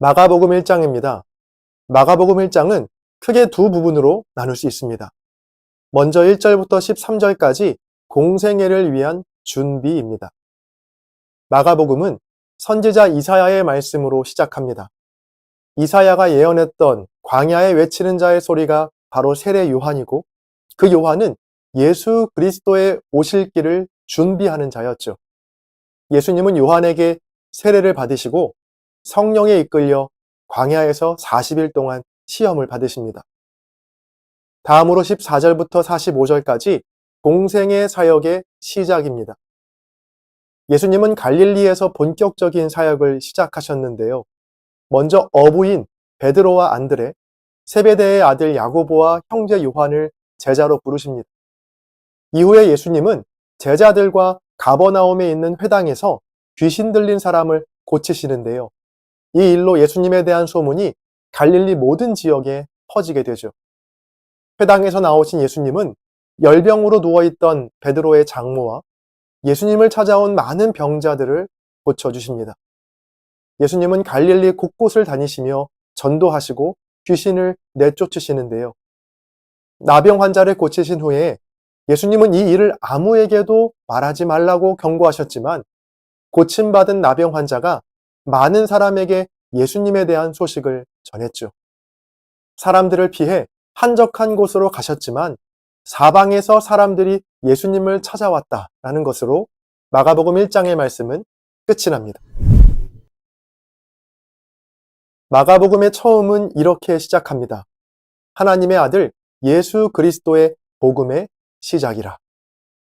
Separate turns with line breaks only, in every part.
마가복음 1장입니다. 마가복음 1장은 크게 두 부분으로 나눌 수 있습니다. 먼저 1절부터 13절까지 공생애를 위한 준비입니다. 마가복음은 선지자 이사야의 말씀으로 시작합니다. 이사야가 예언했던 광야에 외치는 자의 소리가 바로 세례 요한이고, 그 요한은 예수 그리스도의 오실 길을 준비하는 자였죠. 예수님은 요한에게 세례를 받으시고 성령에 이끌려 광야에서 40일 동안 시험을 받으십니다. 다음으로 14절부터 45절까지 공생의 사역의 시작입니다. 예수님은 갈릴리에서 본격적인 사역을 시작하셨는데요. 먼저 어부인 베드로와 안드레, 세베대의 아들 야고보와 형제 요한을 제자로 부르십니다. 이후에 예수님은 제자들과 가버나움에 있는 회당에서 귀신 들린 사람을 고치시는데요. 이 일로 예수님에 대한 소문이 갈릴리 모든 지역에 퍼지게 되죠. 회당에서 나오신 예수님은 열병으로 누워있던 베드로의 장모와 예수님을 찾아온 많은 병자들을 고쳐주십니다. 예수님은 갈릴리 곳곳을 다니시며 전도하시고 귀신을 내쫓으시는데요. 나병 환자를 고치신 후에 예수님은 이 일을 아무에게도 말하지 말라고 경고하셨지만, 고침받은 나병 환자가 많은 사람에게 예수님에 대한 소식을 전했죠. 사람들을 피해 한적한 곳으로 가셨지만 사방에서 사람들이 예수님을 찾아왔다라는 것으로 마가복음 1장의 말씀은 끝이 납니다. 마가복음의 처음은 이렇게 시작합니다. 하나님의 아들 예수 그리스도의 복음의 시작이라.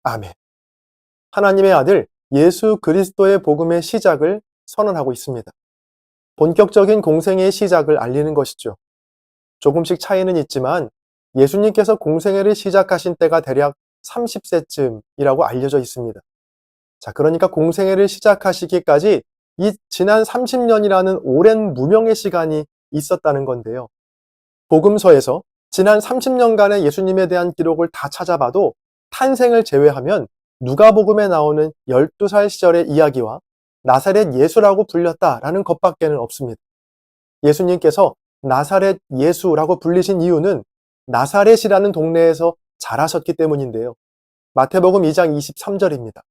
아멘. 하나님의 아들 예수 그리스도의 복음의 시작을 선언하고 있습니다. 본격적인 공생애의 시작을 알리는 것이죠. 조금씩 차이는 있지만 예수님께서 공생애를 시작하신 때가 대략 30세쯤이라고 알려져 있습니다. 자, 그러니까 공생애를 시작하시기까지 이 지난 30년이라는 오랜 무명의 시간이 있었다는 건데요. 복음서에서 지난 30년간의 예수님에 대한 기록을 다 찾아봐도 탄생을 제외하면 누가복음에 나오는 12살 시절의 이야기와 나사렛 예수라고 불렸다라는 것밖에는 없습니다. 예수님께서 나사렛 예수라고 불리신 이유는 나사렛이라는 동네에서 자라셨기 때문인데요. 마태복음 2장 23절입니다.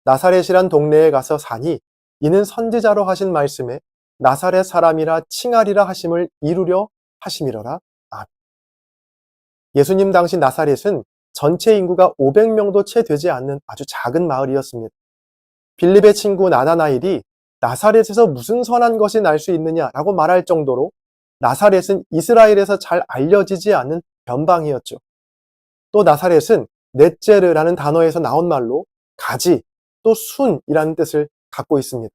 나사렛이란 동네에 가서 사니 이는 선지자로 하신 말씀에 나사렛 사람이라 칭하리라 하심을 이루려 하심이러라. 아멘. 예수님 당시 나사렛은 전체 인구가 500명도 채 되지 않는 아주 작은 마을이었습니다. 빌립의 친구 나다나엘이 나사렛에서 무슨 선한 것이 날 수 있느냐라고 말할 정도로 나사렛은 이스라엘에서 잘 알려지지 않는 변방이었죠. 또 나사렛은 넷제르라는 단어에서 나온 말로 가지, 또 순이라는 뜻을 갖고 있습니다.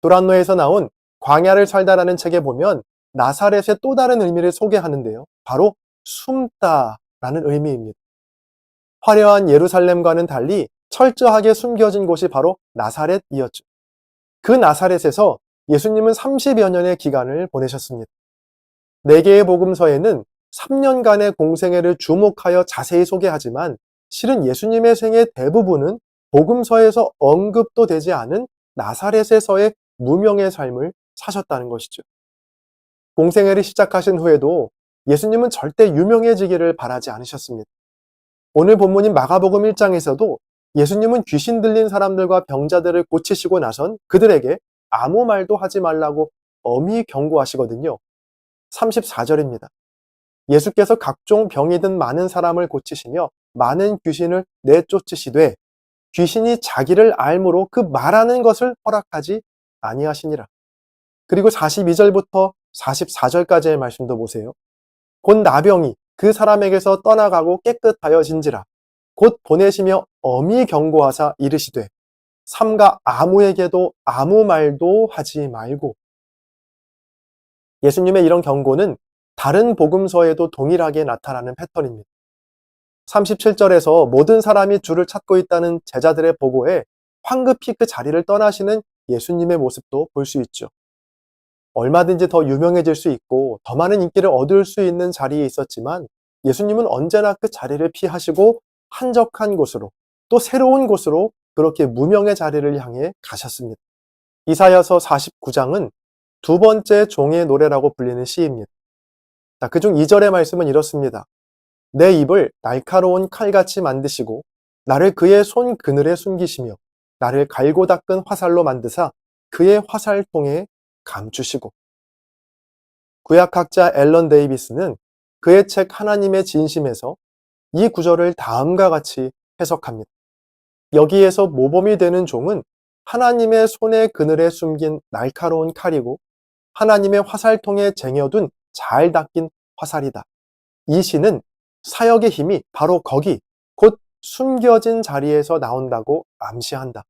도란노에서 나온 광야를 살다라는 책에 보면 나사렛의 또 다른 의미를 소개하는데요. 바로 숨다라는 의미입니다. 화려한 예루살렘과는 달리 철저하게 숨겨진 곳이 바로 나사렛이었죠. 그 나사렛에서 예수님은 30여 년의 기간을 보내셨습니다. 4개의 복음서에는 3년간의 공생애를 주목하여 자세히 소개하지만 실은 예수님의 생애 대부분은 복음서에서 언급도 되지 않은 나사렛에서의 무명의 삶을 사셨다는 것이죠. 공생애를 시작하신 후에도 예수님은 절대 유명해지기를 바라지 않으셨습니다. 오늘 본문인 마가복음 1장에서도 예수님은 귀신 들린 사람들과 병자들을 고치시고 나선 그들에게 아무 말도 하지 말라고 엄히 경고하시거든요. 34절입니다. 예수께서 각종 병이 든 많은 사람을 고치시며 많은 귀신을 내쫓으시되 귀신이 자기를 알므로 그 말하는 것을 허락하지 아니하시니라. 그리고 42절부터 44절까지의 말씀도 보세요. 곧 나병이 그 사람에게서 떠나가고 깨끗하여진지라. 곧 보내시며 엄히 경고하사 이르시되 삼가 아무에게도 아무 말도 하지 말고. 예수님의 이런 경고는 다른 복음서에도 동일하게 나타나는 패턴입니다. 37절에서 모든 사람이 주를 찾고 있다는 제자들의 보고에 황급히 그 자리를 떠나시는 예수님의 모습도 볼 수 있죠. 얼마든지 더 유명해질 수 있고 더 많은 인기를 얻을 수 있는 자리에 있었지만 예수님은 언제나 그 자리를 피하시고 한적한 곳으로, 또 새로운 곳으로 그렇게 무명의 자리를 향해 가셨습니다. 이사야서 49장은 두 번째 종의 노래라고 불리는 시입니다. 자, 그중 2절의 말씀은 이렇습니다. 내 입을 날카로운 칼같이 만드시고 나를 그의 손 그늘에 숨기시며 나를 갈고 닦은 화살로 만드사 그의 화살통에 감추시고. 구약학자 앨런 데이비스는 그의 책 하나님의 진심에서 이 구절을 다음과 같이 해석합니다. 여기에서 모범이 되는 종은 하나님의 손의 그늘에 숨긴 날카로운 칼이고 하나님의 화살통에 쟁여둔 잘 닦인 화살이다. 이 시는 사역의 힘이 바로 거기 곧 숨겨진 자리에서 나온다고 암시한다.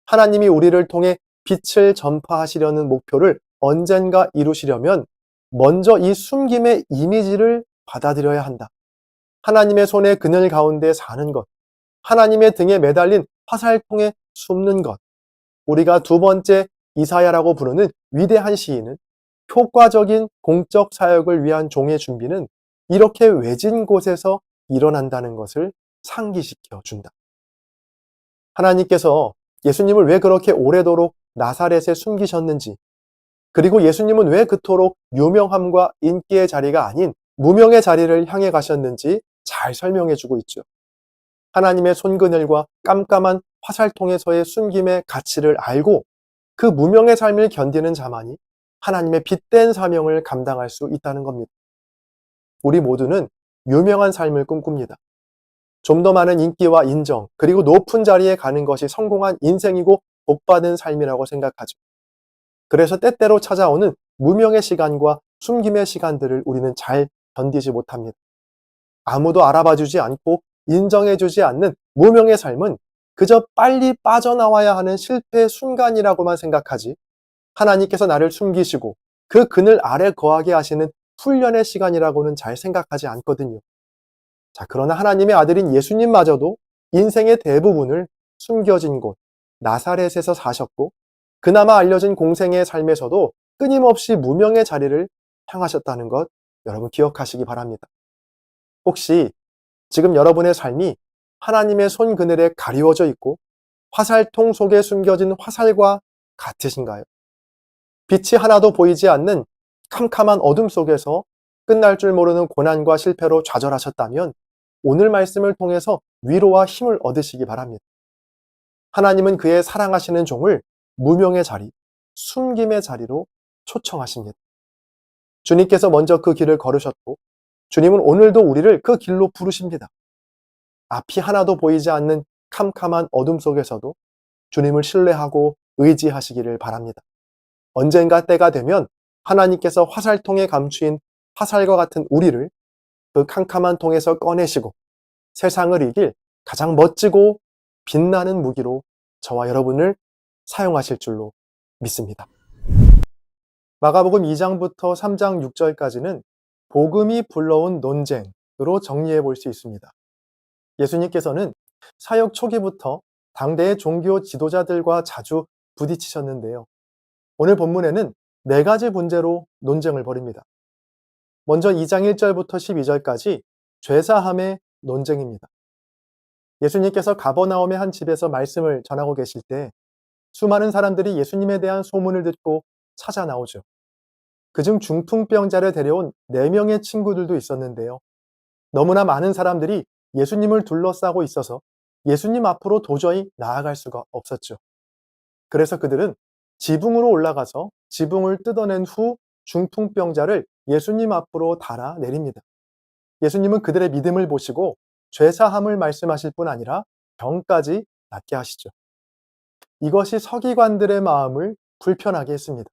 하나님이 우리를 통해 빛을 전파하시려는 목표를 언젠가 이루시려면 먼저 이 숨김의 이미지를 받아들여야 한다. 하나님의 손의 그늘 가운데 사는 것, 하나님의 등에 매달린 화살통에 숨는 것. 우리가 두 번째 이사야라고 부르는 위대한 시인은 효과적인 공적 사역을 위한 종의 준비는 이렇게 외진 곳에서 일어난다는 것을 상기시켜 준다. 하나님께서 예수님을 왜 그렇게 오래도록 나사렛에 숨기셨는지, 그리고 예수님은 왜 그토록 유명함과 인기의 자리가 아닌 무명의 자리를 향해 가셨는지 잘 설명해 주고 있죠. 하나님의 손그늘과 깜깜한 화살통에서의 숨김의 가치를 알고 그 무명의 삶을 견디는 자만이 하나님의 빛된 사명을 감당할 수 있다는 겁니다. 우리 모두는 유명한 삶을 꿈꿉니다. 좀 더 많은 인기와 인정, 그리고 높은 자리에 가는 것이 성공한 인생이고 복받은 삶이라고 생각하죠. 그래서 때때로 찾아오는 무명의 시간과 숨김의 시간들을 우리는 잘 견디지 못합니다. 아무도 알아봐주지 않고 인정해주지 않는 무명의 삶은 그저 빨리 빠져나와야 하는 실패의 순간이라고만 생각하지, 하나님께서 나를 숨기시고 그 그늘 아래 거하게 하시는 훈련의 시간이라고는 잘 생각하지 않거든요. 자, 그러나 하나님의 아들인 예수님마저도 인생의 대부분을 숨겨진 곳 나사렛에서 사셨고, 그나마 알려진 공생의 삶에서도 끊임없이 무명의 자리를 향하셨다는 것 여러분 기억하시기 바랍니다. 혹시 지금 여러분의 삶이 하나님의 손 그늘에 가리워져 있고 화살통 속에 숨겨진 화살과 같으신가요? 빛이 하나도 보이지 않는 캄캄한 어둠 속에서 끝날 줄 모르는 고난과 실패로 좌절하셨다면 오늘 말씀을 통해서 위로와 힘을 얻으시기 바랍니다. 하나님은 그의 사랑하시는 종을 무명의 자리, 숨김의 자리로 초청하십니다. 주님께서 먼저 그 길을 걸으셨고 주님은 오늘도 우리를 그 길로 부르십니다. 앞이 하나도 보이지 않는 캄캄한 어둠 속에서도 주님을 신뢰하고 의지하시기를 바랍니다. 언젠가 때가 되면 하나님께서 화살통에 감추인 화살과 같은 우리를 그 캄캄한 통에서 꺼내시고 세상을 이길 가장 멋지고 빛나는 무기로 저와 여러분을 사용하실 줄로 믿습니다. 마가복음 2장부터 3장 6절까지는 복음이 불러온 논쟁으로 정리해 볼 수 있습니다. 예수님께서는 사역 초기부터 당대의 종교 지도자들과 자주 부딪히셨는데요. 오늘 본문에는 4가지 문제로 논쟁을 벌입니다. 먼저 2장 1절부터 12절까지 죄사함의 논쟁입니다. 예수님께서 가버나움의 한 집에서 말씀을 전하고 계실 때 수많은 사람들이 예수님에 대한 소문을 듣고 찾아 나오죠. 그중 중풍병자를 데려온 4명의 친구들도 있었는데요. 너무나 많은 사람들이 예수님을 둘러싸고 있어서 예수님 앞으로 도저히 나아갈 수가 없었죠. 그래서 그들은 지붕으로 올라가서 지붕을 뜯어낸 후 중풍병자를 예수님 앞으로 달아 내립니다. 예수님은 그들의 믿음을 보시고 죄사함을 말씀하실 뿐 아니라 병까지 낫게 하시죠. 이것이 서기관들의 마음을 불편하게 했습니다.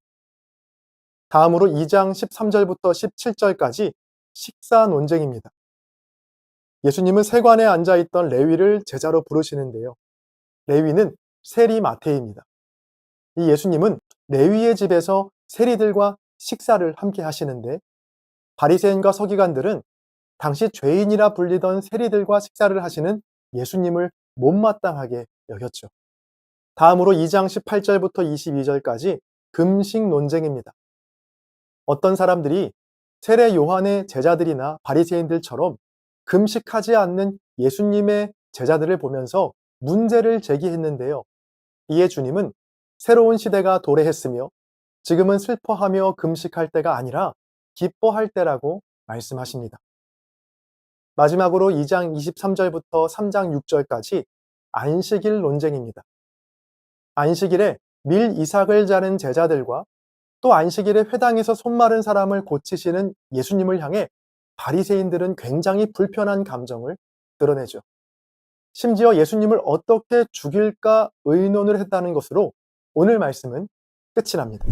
다음으로 2장 13절부터 17절까지 식사 논쟁입니다. 예수님은 세관에 앉아있던 레위를 제자로 부르시는데요. 레위는 세리 마태입니다. 이 예수님은 레위의 집에서 세리들과 식사를 함께 하시는데 바리새인과 서기관들은 당시 죄인이라 불리던 세리들과 식사를 하시는 예수님을 못마땅하게 여겼죠. 다음으로 2장 18절부터 22절까지 금식 논쟁입니다. 어떤 사람들이 세례 요한의 제자들이나 바리새인들처럼 금식하지 않는 예수님의 제자들을 보면서 문제를 제기했는데요. 이에 주님은 새로운 시대가 도래했으며 지금은 슬퍼하며 금식할 때가 아니라 기뻐할 때라고 말씀하십니다. 마지막으로 2장 23절부터 3장 6절까지 안식일 논쟁입니다. 안식일에 밀 이삭을 자른 제자들과 또 안식일에 회당에서 손 마른 사람을 고치시는 예수님을 향해 바리새인들은 굉장히 불편한 감정을 드러내죠. 심지어 예수님을 어떻게 죽일까 의논을 했다는 것으로 오늘 말씀은 끝이 납니다.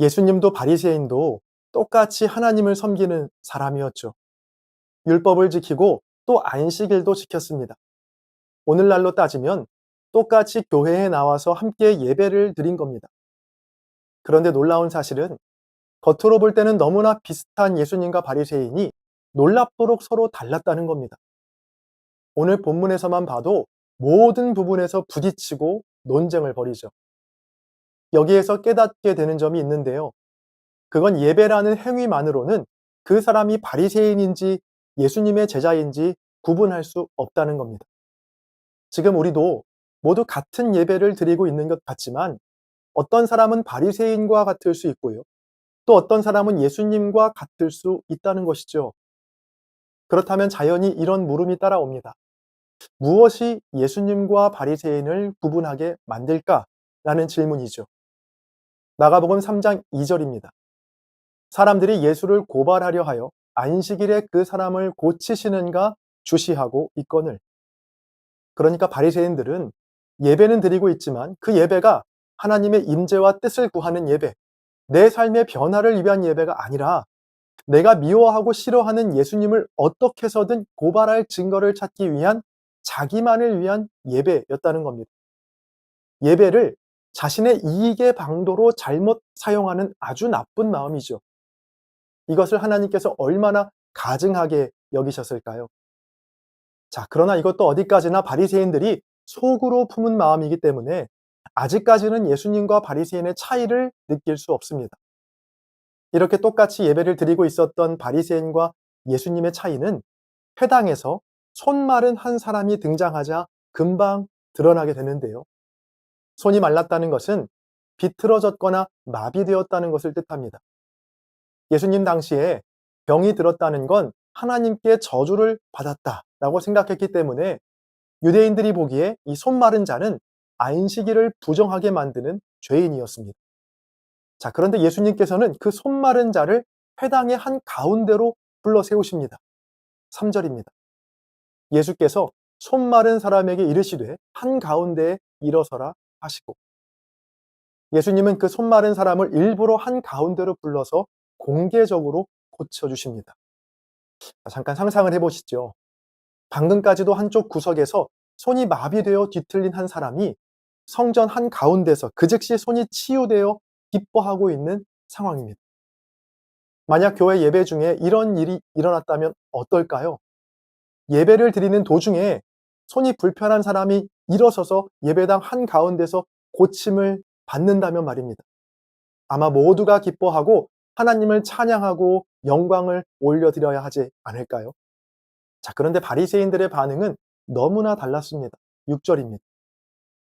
예수님도 바리새인도 똑같이 하나님을 섬기는 사람이었죠. 율법을 지키고 또 안식일도 지켰습니다. 오늘날로 따지면 똑같이 교회에 나와서 함께 예배를 드린 겁니다. 그런데 놀라운 사실은 겉으로 볼 때는 너무나 비슷한 예수님과 바리새인이 놀랍도록 서로 달랐다는 겁니다. 오늘 본문에서만 봐도 모든 부분에서 부딪히고 논쟁을 벌이죠. 여기에서 깨닫게 되는 점이 있는데요. 그건 예배라는 행위만으로는 그 사람이 바리새인인지 예수님의 제자인지 구분할 수 없다는 겁니다. 지금 우리도 모두 같은 예배를 드리고 있는 것 같지만 어떤 사람은 바리새인과 같을 수 있고요. 또 어떤 사람은 예수님과 같을 수 있다는 것이죠. 그렇다면 자연히 이런 물음이 따라옵니다. 무엇이 예수님과 바리새인을 구분하게 만들까라는 질문이죠. 마가복음 3장 2절입니다. 사람들이 예수를 고발하려 하여 안식일에 그 사람을 고치시는가 주시하고 있거늘. 그러니까 바리새인들은 예배는 드리고 있지만 그 예배가 하나님의 임재와 뜻을 구하는 예배, 내 삶의 변화를 위한 예배가 아니라 내가 미워하고 싫어하는 예수님을 어떻게 해서든 고발할 증거를 찾기 위한 자기만을 위한 예배였다는 겁니다. 예배를 자신의 이익의 방도로 잘못 사용하는 아주 나쁜 마음이죠. 이것을 하나님께서 얼마나 가증하게 여기셨을까요? 자, 그러나 이것도 어디까지나 바리새인들이 속으로 품은 마음이기 때문에 아직까지는 예수님과 바리새인의 차이를 느낄 수 없습니다. 이렇게 똑같이 예배를 드리고 있었던 바리새인과 예수님의 차이는 회당에서 손 마른 한 사람이 등장하자 금방 드러나게 되는데요. 손이 말랐다는 것은 비틀어졌거나 마비되었다는 것을 뜻합니다. 예수님 당시에 병이 들었다는 건 하나님께 저주를 받았다라고 생각했기 때문에 유대인들이 보기에 이 손 마른 자는 안식일을 부정하게 만드는 죄인이었습니다. 자, 그런데 예수님께서는 그 손 마른 자를 회당의 한 가운데로 불러 세우십니다. 3절입니다. 예수께서 손 마른 사람에게 이르시되 한 가운데에 일어서라 하시고, 예수님은 그 손 마른 사람을 일부러 한 가운데로 불러서 공개적으로 고쳐주십니다. 잠깐 상상을 해보시죠. 방금까지도 한쪽 구석에서 손이 마비되어 뒤틀린 한 사람이 성전 한 가운데서 그 즉시 손이 치유되어 기뻐하고 있는 상황입니다. 만약 교회 예배 중에 이런 일이 일어났다면 어떨까요? 예배를 드리는 도중에 손이 불편한 사람이 일어서서 예배당 한 가운데서 고침을 받는다면 말입니다. 아마 모두가 기뻐하고 하나님을 찬양하고 영광을 올려드려야 하지 않을까요? 자, 그런데 바리새인들의 반응은 너무나 달랐습니다. 6절입니다.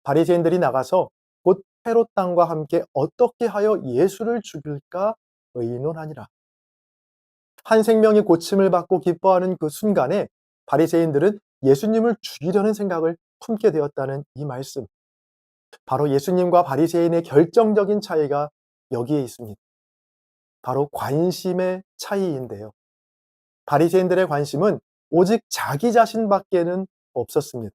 바리새인들이 나가서 곧 헤롯 당과 함께 어떻게 하여 예수를 죽일까 의논하니라. 한 생명이 고침을 받고 기뻐하는 그 순간에 바리새인들은 예수님을 죽이려는 생각을 품게 되었다는 이 말씀. 바로 예수님과 바리새인의 결정적인 차이가 여기에 있습니다. 바로 관심의 차이인데요. 바리새인들의 관심은 오직 자기 자신밖에는 없었습니다.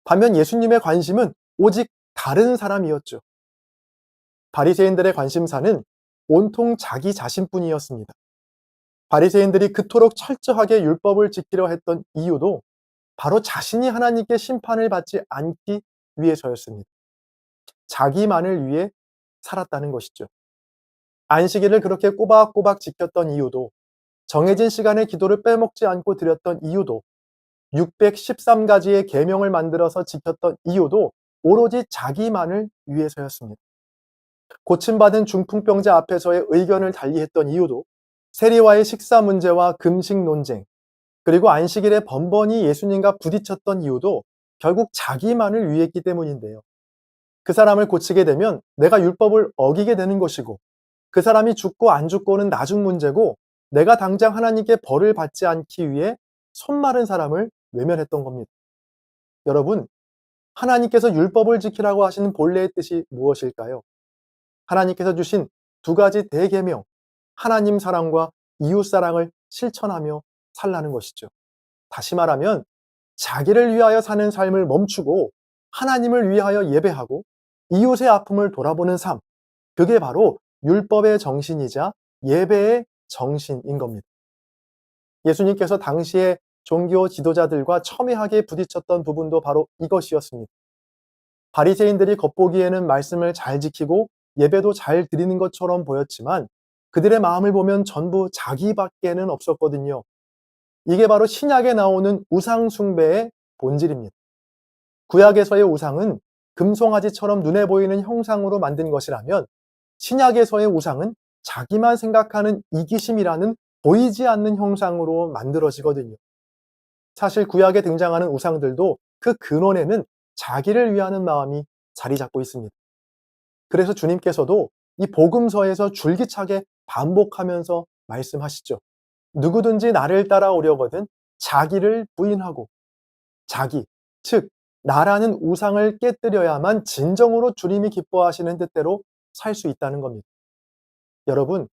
반면 예수님의 관심은 오직 다른 사람이었죠. 바리새인들의 관심사는 온통 자기 자신뿐이었습니다. 바리새인들이 그토록 철저하게 율법을 지키려 했던 이유도 바로 자신이 하나님께 심판을 받지 않기 위해서였습니다. 자기만을 위해 살았다는 것이죠. 안식일을 그렇게 꼬박꼬박 지켰던 이유도, 정해진 시간에 기도를 빼먹지 않고 드렸던 이유도, 613가지의 계명을 만들어서 지켰던 이유도 오로지 자기만을 위해서였습니다. 고침받은 중풍병자 앞에서의 의견을 달리했던 이유도, 세리와의 식사 문제와 금식 논쟁, 그리고 안식일에 번번이 예수님과 부딪혔던 이유도 결국 자기만을 위했기 때문인데요. 그 사람을 고치게 되면 내가 율법을 어기게 되는 것이고 그 사람이 죽고 안 죽고는 나중 문제고 내가 당장 하나님께 벌을 받지 않기 위해 손마른 사람을 외면했던 겁니다. 여러분, 하나님께서 율법을 지키라고 하시는 본래의 뜻이 무엇일까요? 하나님께서 주신 두 가지 대계명, 하나님 사랑과 이웃 사랑을 실천하며 살라는 것이죠. 다시 말하면 자기를 위하여 사는 삶을 멈추고 하나님을 위하여 예배하고 이웃의 아픔을 돌아보는 삶, 그게 바로 율법의 정신이자 예배의 정신인 겁니다. 예수님께서 당시의 종교 지도자들과 첨예하게 부딪혔던 부분도 바로 이것이었습니다. 바리새인들이 겉보기에는 말씀을 잘 지키고 예배도 잘 드리는 것처럼 보였지만 그들의 마음을 보면 전부 자기밖에는 없었거든요. 이게 바로 신약에 나오는 우상 숭배의 본질입니다. 구약에서의 우상은 금송아지처럼 눈에 보이는 형상으로 만든 것이라면 신약에서의 우상은 자기만 생각하는 이기심이라는 보이지 않는 형상으로 만들어지거든요. 사실 구약에 등장하는 우상들도 그 근원에는 자기를 위하는 마음이 자리 잡고 있습니다. 그래서 주님께서도 이 복음서에서 줄기차게 반복하면서 말씀하시죠. 누구든지 나를 따라오려거든 자기를 부인하고 자기, 즉 나라는 우상을 깨뜨려야만 진정으로 주님이 기뻐하시는 뜻대로 살 수 있다는 겁니다. 여러분,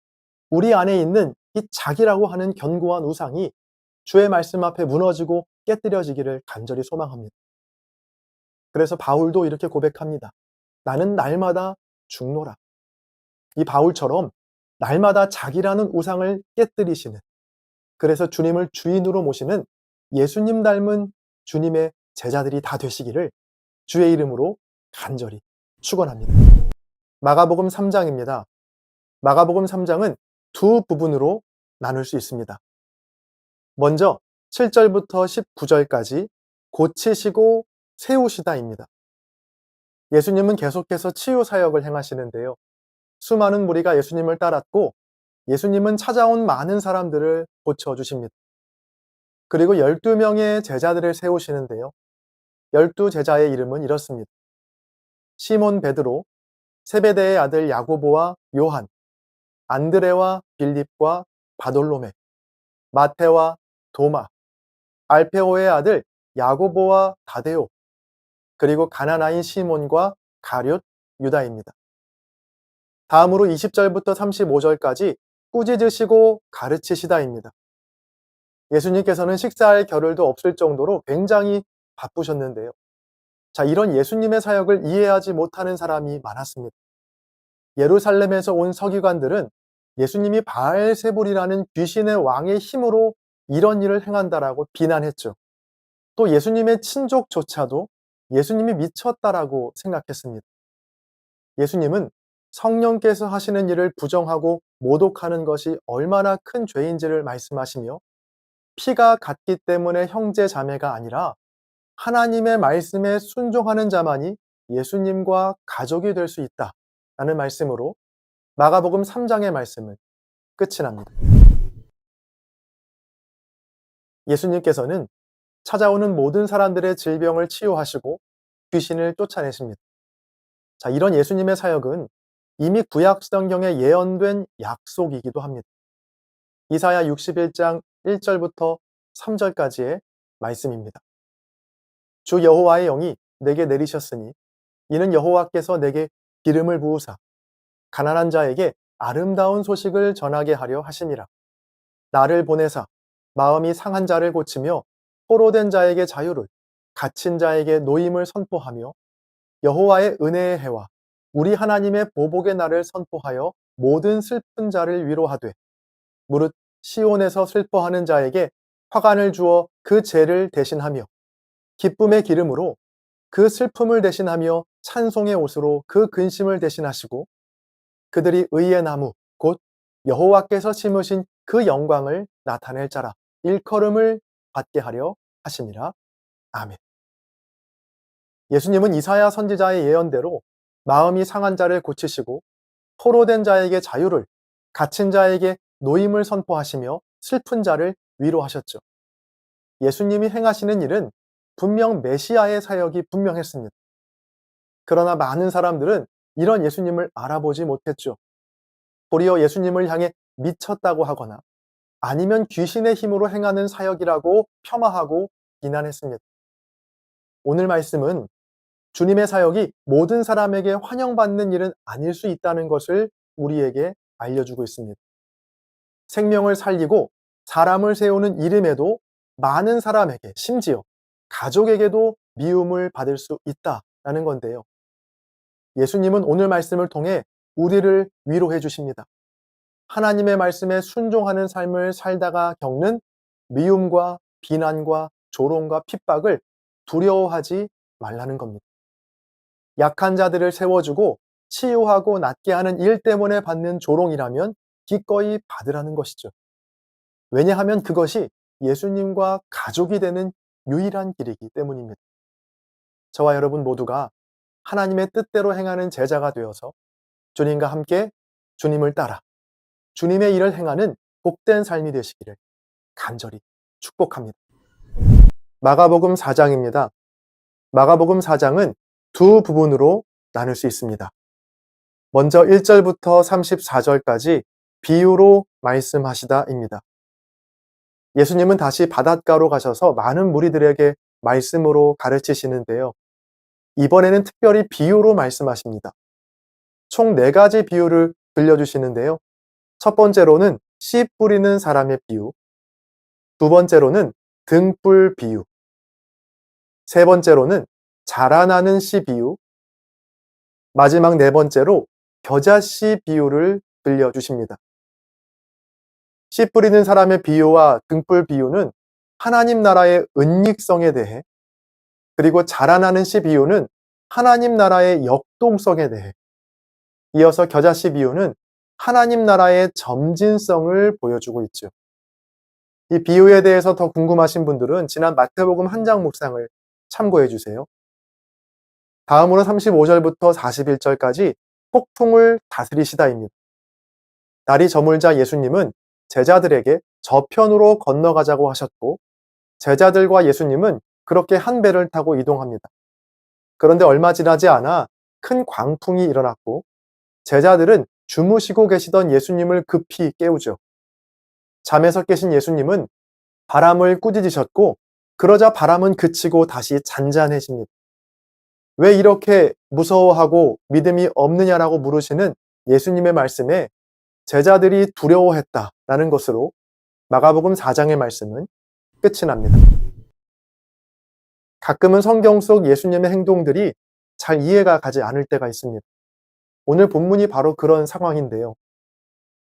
우리 안에 있는 이 자기라고 하는 견고한 우상이 주의 말씀 앞에 무너지고 깨뜨려지기를 간절히 소망합니다. 그래서 바울도 이렇게 고백합니다. 나는 날마다 죽노라. 이 바울처럼 날마다 자기라는 우상을 깨뜨리시는, 그래서 주님을 주인으로 모시는 예수님 닮은 주님의 제자들이 다 되시기를 주의 이름으로 간절히 축원합니다. 마가복음 3장입니다. 마가복음 3장은 두 부분으로 나눌 수 있습니다. 먼저 7절부터 19절까지 고치시고 세우시다입니다. 예수님은 계속해서 치유 사역을 행하시는데요. 수많은 무리가 예수님을 따랐고 예수님은 찾아온 많은 사람들을 고쳐주십니다. 그리고 12명의 제자들을 세우시는데요. 12제자의 이름은 이렇습니다. 시몬 베드로, 세베대의 아들 야고보와 요한, 안드레와 빌립과 바돌로메, 마테와 도마, 알페오의 아들 야고보와 다데오, 그리고 가나나인 시몬과 가룟 유다입니다. 다음으로 20절부터 35절까지 꾸짖으시고 가르치시다입니다. 예수님께서는 식사할 겨를도 없을 정도로 굉장히 바쁘셨는데요. 자, 이런 예수님의 사역을 이해하지 못하는 사람이 많았습니다. 예루살렘에서 온 서기관들은 예수님이 바알세불이라는 귀신의 왕의 힘으로 이런 일을 행한다라고 비난했죠. 또 예수님의 친족조차도 예수님이 미쳤다라고 생각했습니다. 예수님은 성령께서 하시는 일을 부정하고 모독하는 것이 얼마나 큰 죄인지를 말씀하시며 피가 같기 때문에 형제 자매가 아니라 하나님의 말씀에 순종하는 자만이 예수님과 가족이 될 수 있다라는 말씀으로 마가복음 3장의 말씀은 끝이 납니다. 예수님께서는 찾아오는 모든 사람들의 질병을 치유하시고 귀신을 쫓아내십니다. 자, 이런 예수님의 사역은 이미 구약 성경에 예언된 약속이기도 합니다. 이사야 61장 1절부터 3절까지의 말씀입니다. 주 여호와의 영이 내게 내리셨으니 이는 여호와께서 내게 기름을 부으사 가난한 자에게 아름다운 소식을 전하게 하려 하심이라. 나를 보내사 마음이 상한 자를 고치며 포로된 자에게 자유를, 갇힌 자에게 노임을 선포하며 여호와의 은혜의 해와 우리 하나님의 보복의 날을 선포하여 모든 슬픈 자를 위로하되 무릇 시온에서 슬퍼하는 자에게 화관을 주어 그 죄를 대신하며 기쁨의 기름으로 그 슬픔을 대신하며 찬송의 옷으로 그 근심을 대신하시고 그들이 의의 나무 곧 여호와께서 심으신 그 영광을 나타낼 자라 일컬음을 받게 하려 하심이라. 아멘. 예수님은 이사야 선지자의 예언대로 마음이 상한 자를 고치시고 포로된 자에게 자유를, 갇힌 자에게 노임을 선포하시며 슬픈 자를 위로하셨죠. 예수님이 행하시는 일은 분명 메시아의 사역이 분명했습니다. 그러나 많은 사람들은 이런 예수님을 알아보지 못했죠. 도리어 예수님을 향해 미쳤다고 하거나 아니면 귀신의 힘으로 행하는 사역이라고 폄하하고 비난했습니다. 오늘 말씀은 주님의 사역이 모든 사람에게 환영받는 일은 아닐 수 있다는 것을 우리에게 알려주고 있습니다. 생명을 살리고 사람을 세우는 일임에도 많은 사람에게, 심지어 가족에게도 미움을 받을 수 있다라는 건데요. 예수님은 오늘 말씀을 통해 우리를 위로해 주십니다. 하나님의 말씀에 순종하는 삶을 살다가 겪는 미움과 비난과 조롱과 핍박을 두려워하지 말라는 겁니다. 약한 자들을 세워주고 치유하고 낫게 하는 일 때문에 받는 조롱이라면 기꺼이 받으라는 것이죠. 왜냐하면 그것이 예수님과 가족이 되는 유일한 길이기 때문입니다. 저와 여러분 모두가 하나님의 뜻대로 행하는 제자가 되어서 주님과 함께 주님을 따라 주님의 일을 행하는 복된 삶이 되시기를 간절히 축복합니다. 마가복음 4장입니다. 마가복음 4장은 두 부분으로 나눌 수 있습니다. 먼저 1절부터 34절까지 비유로 말씀하시다입니다. 예수님은 다시 바닷가로 가셔서 많은 무리들에게 말씀으로 가르치시는데요. 이번에는 특별히 비유로 말씀하십니다. 총 4가지 비유를 들려주시는데요. 첫 번째로는 씨 뿌리는 사람의 비유, 두 번째로는 등불 비유, 세 번째로는 자라나는 씨 비유, 마지막 4번째로 겨자씨 비유를 들려주십니다. 씨 뿌리는 사람의 비유와 등불 비유는 하나님 나라의 은닉성에 대해, 그리고 자라나는 씨 비유는 하나님 나라의 역동성에 대해, 이어서 겨자씨 비유는 하나님 나라의 점진성을 보여주고 있죠. 이 비유에 대해서 더 궁금하신 분들은 지난 마태복음 한 장 묵상을 참고해 주세요. 다음으로 35절부터 41절까지 폭풍을 다스리시다입니다. 날이 저물자 예수님은 제자들에게 저편으로 건너가자고 하셨고, 제자들과 예수님은 그렇게 한 배를 타고 이동합니다. 그런데 얼마 지나지 않아 큰 광풍이 일어났고, 제자들은 주무시고 계시던 예수님을 급히 깨우죠. 잠에서 깨신 예수님은 바람을 꾸짖으셨고, 그러자 바람은 그치고 다시 잔잔해집니다. 왜 이렇게 무서워하고 믿음이 없느냐라고 물으시는 예수님의 말씀에 제자들이 두려워했다라는 것으로 마가복음 4장의 말씀은 끝이 납니다. 가끔은 성경 속 예수님의 행동들이 잘 이해가 가지 않을 때가 있습니다. 오늘 본문이 바로 그런 상황인데요.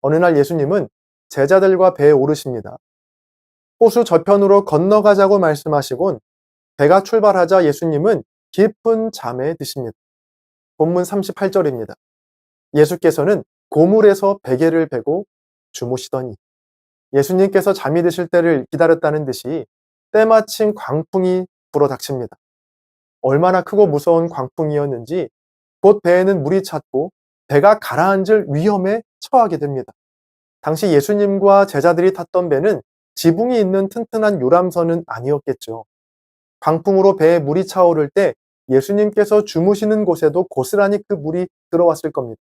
어느 날 예수님은 제자들과 배에 오르십니다. 호수 저편으로 건너가자고 말씀하시곤 배가 출발하자 예수님은 깊은 잠에 드십니다. 본문 38절입니다. 예수께서는 고물에서 베개를 베고 주무시더니, 예수님께서 잠이 드실 때를 기다렸다는 듯이 때마침 광풍이 불어닥칩니다. 얼마나 크고 무서운 광풍이었는지 곧 배에는 물이 찼고 배가 가라앉을 위험에 처하게 됩니다. 당시 예수님과 제자들이 탔던 배는 지붕이 있는 튼튼한 유람선은 아니었겠죠. 광풍으로 배에 물이 차오를 때 예수님께서 주무시는 곳에도 고스란히 그 물이 들어왔을 겁니다.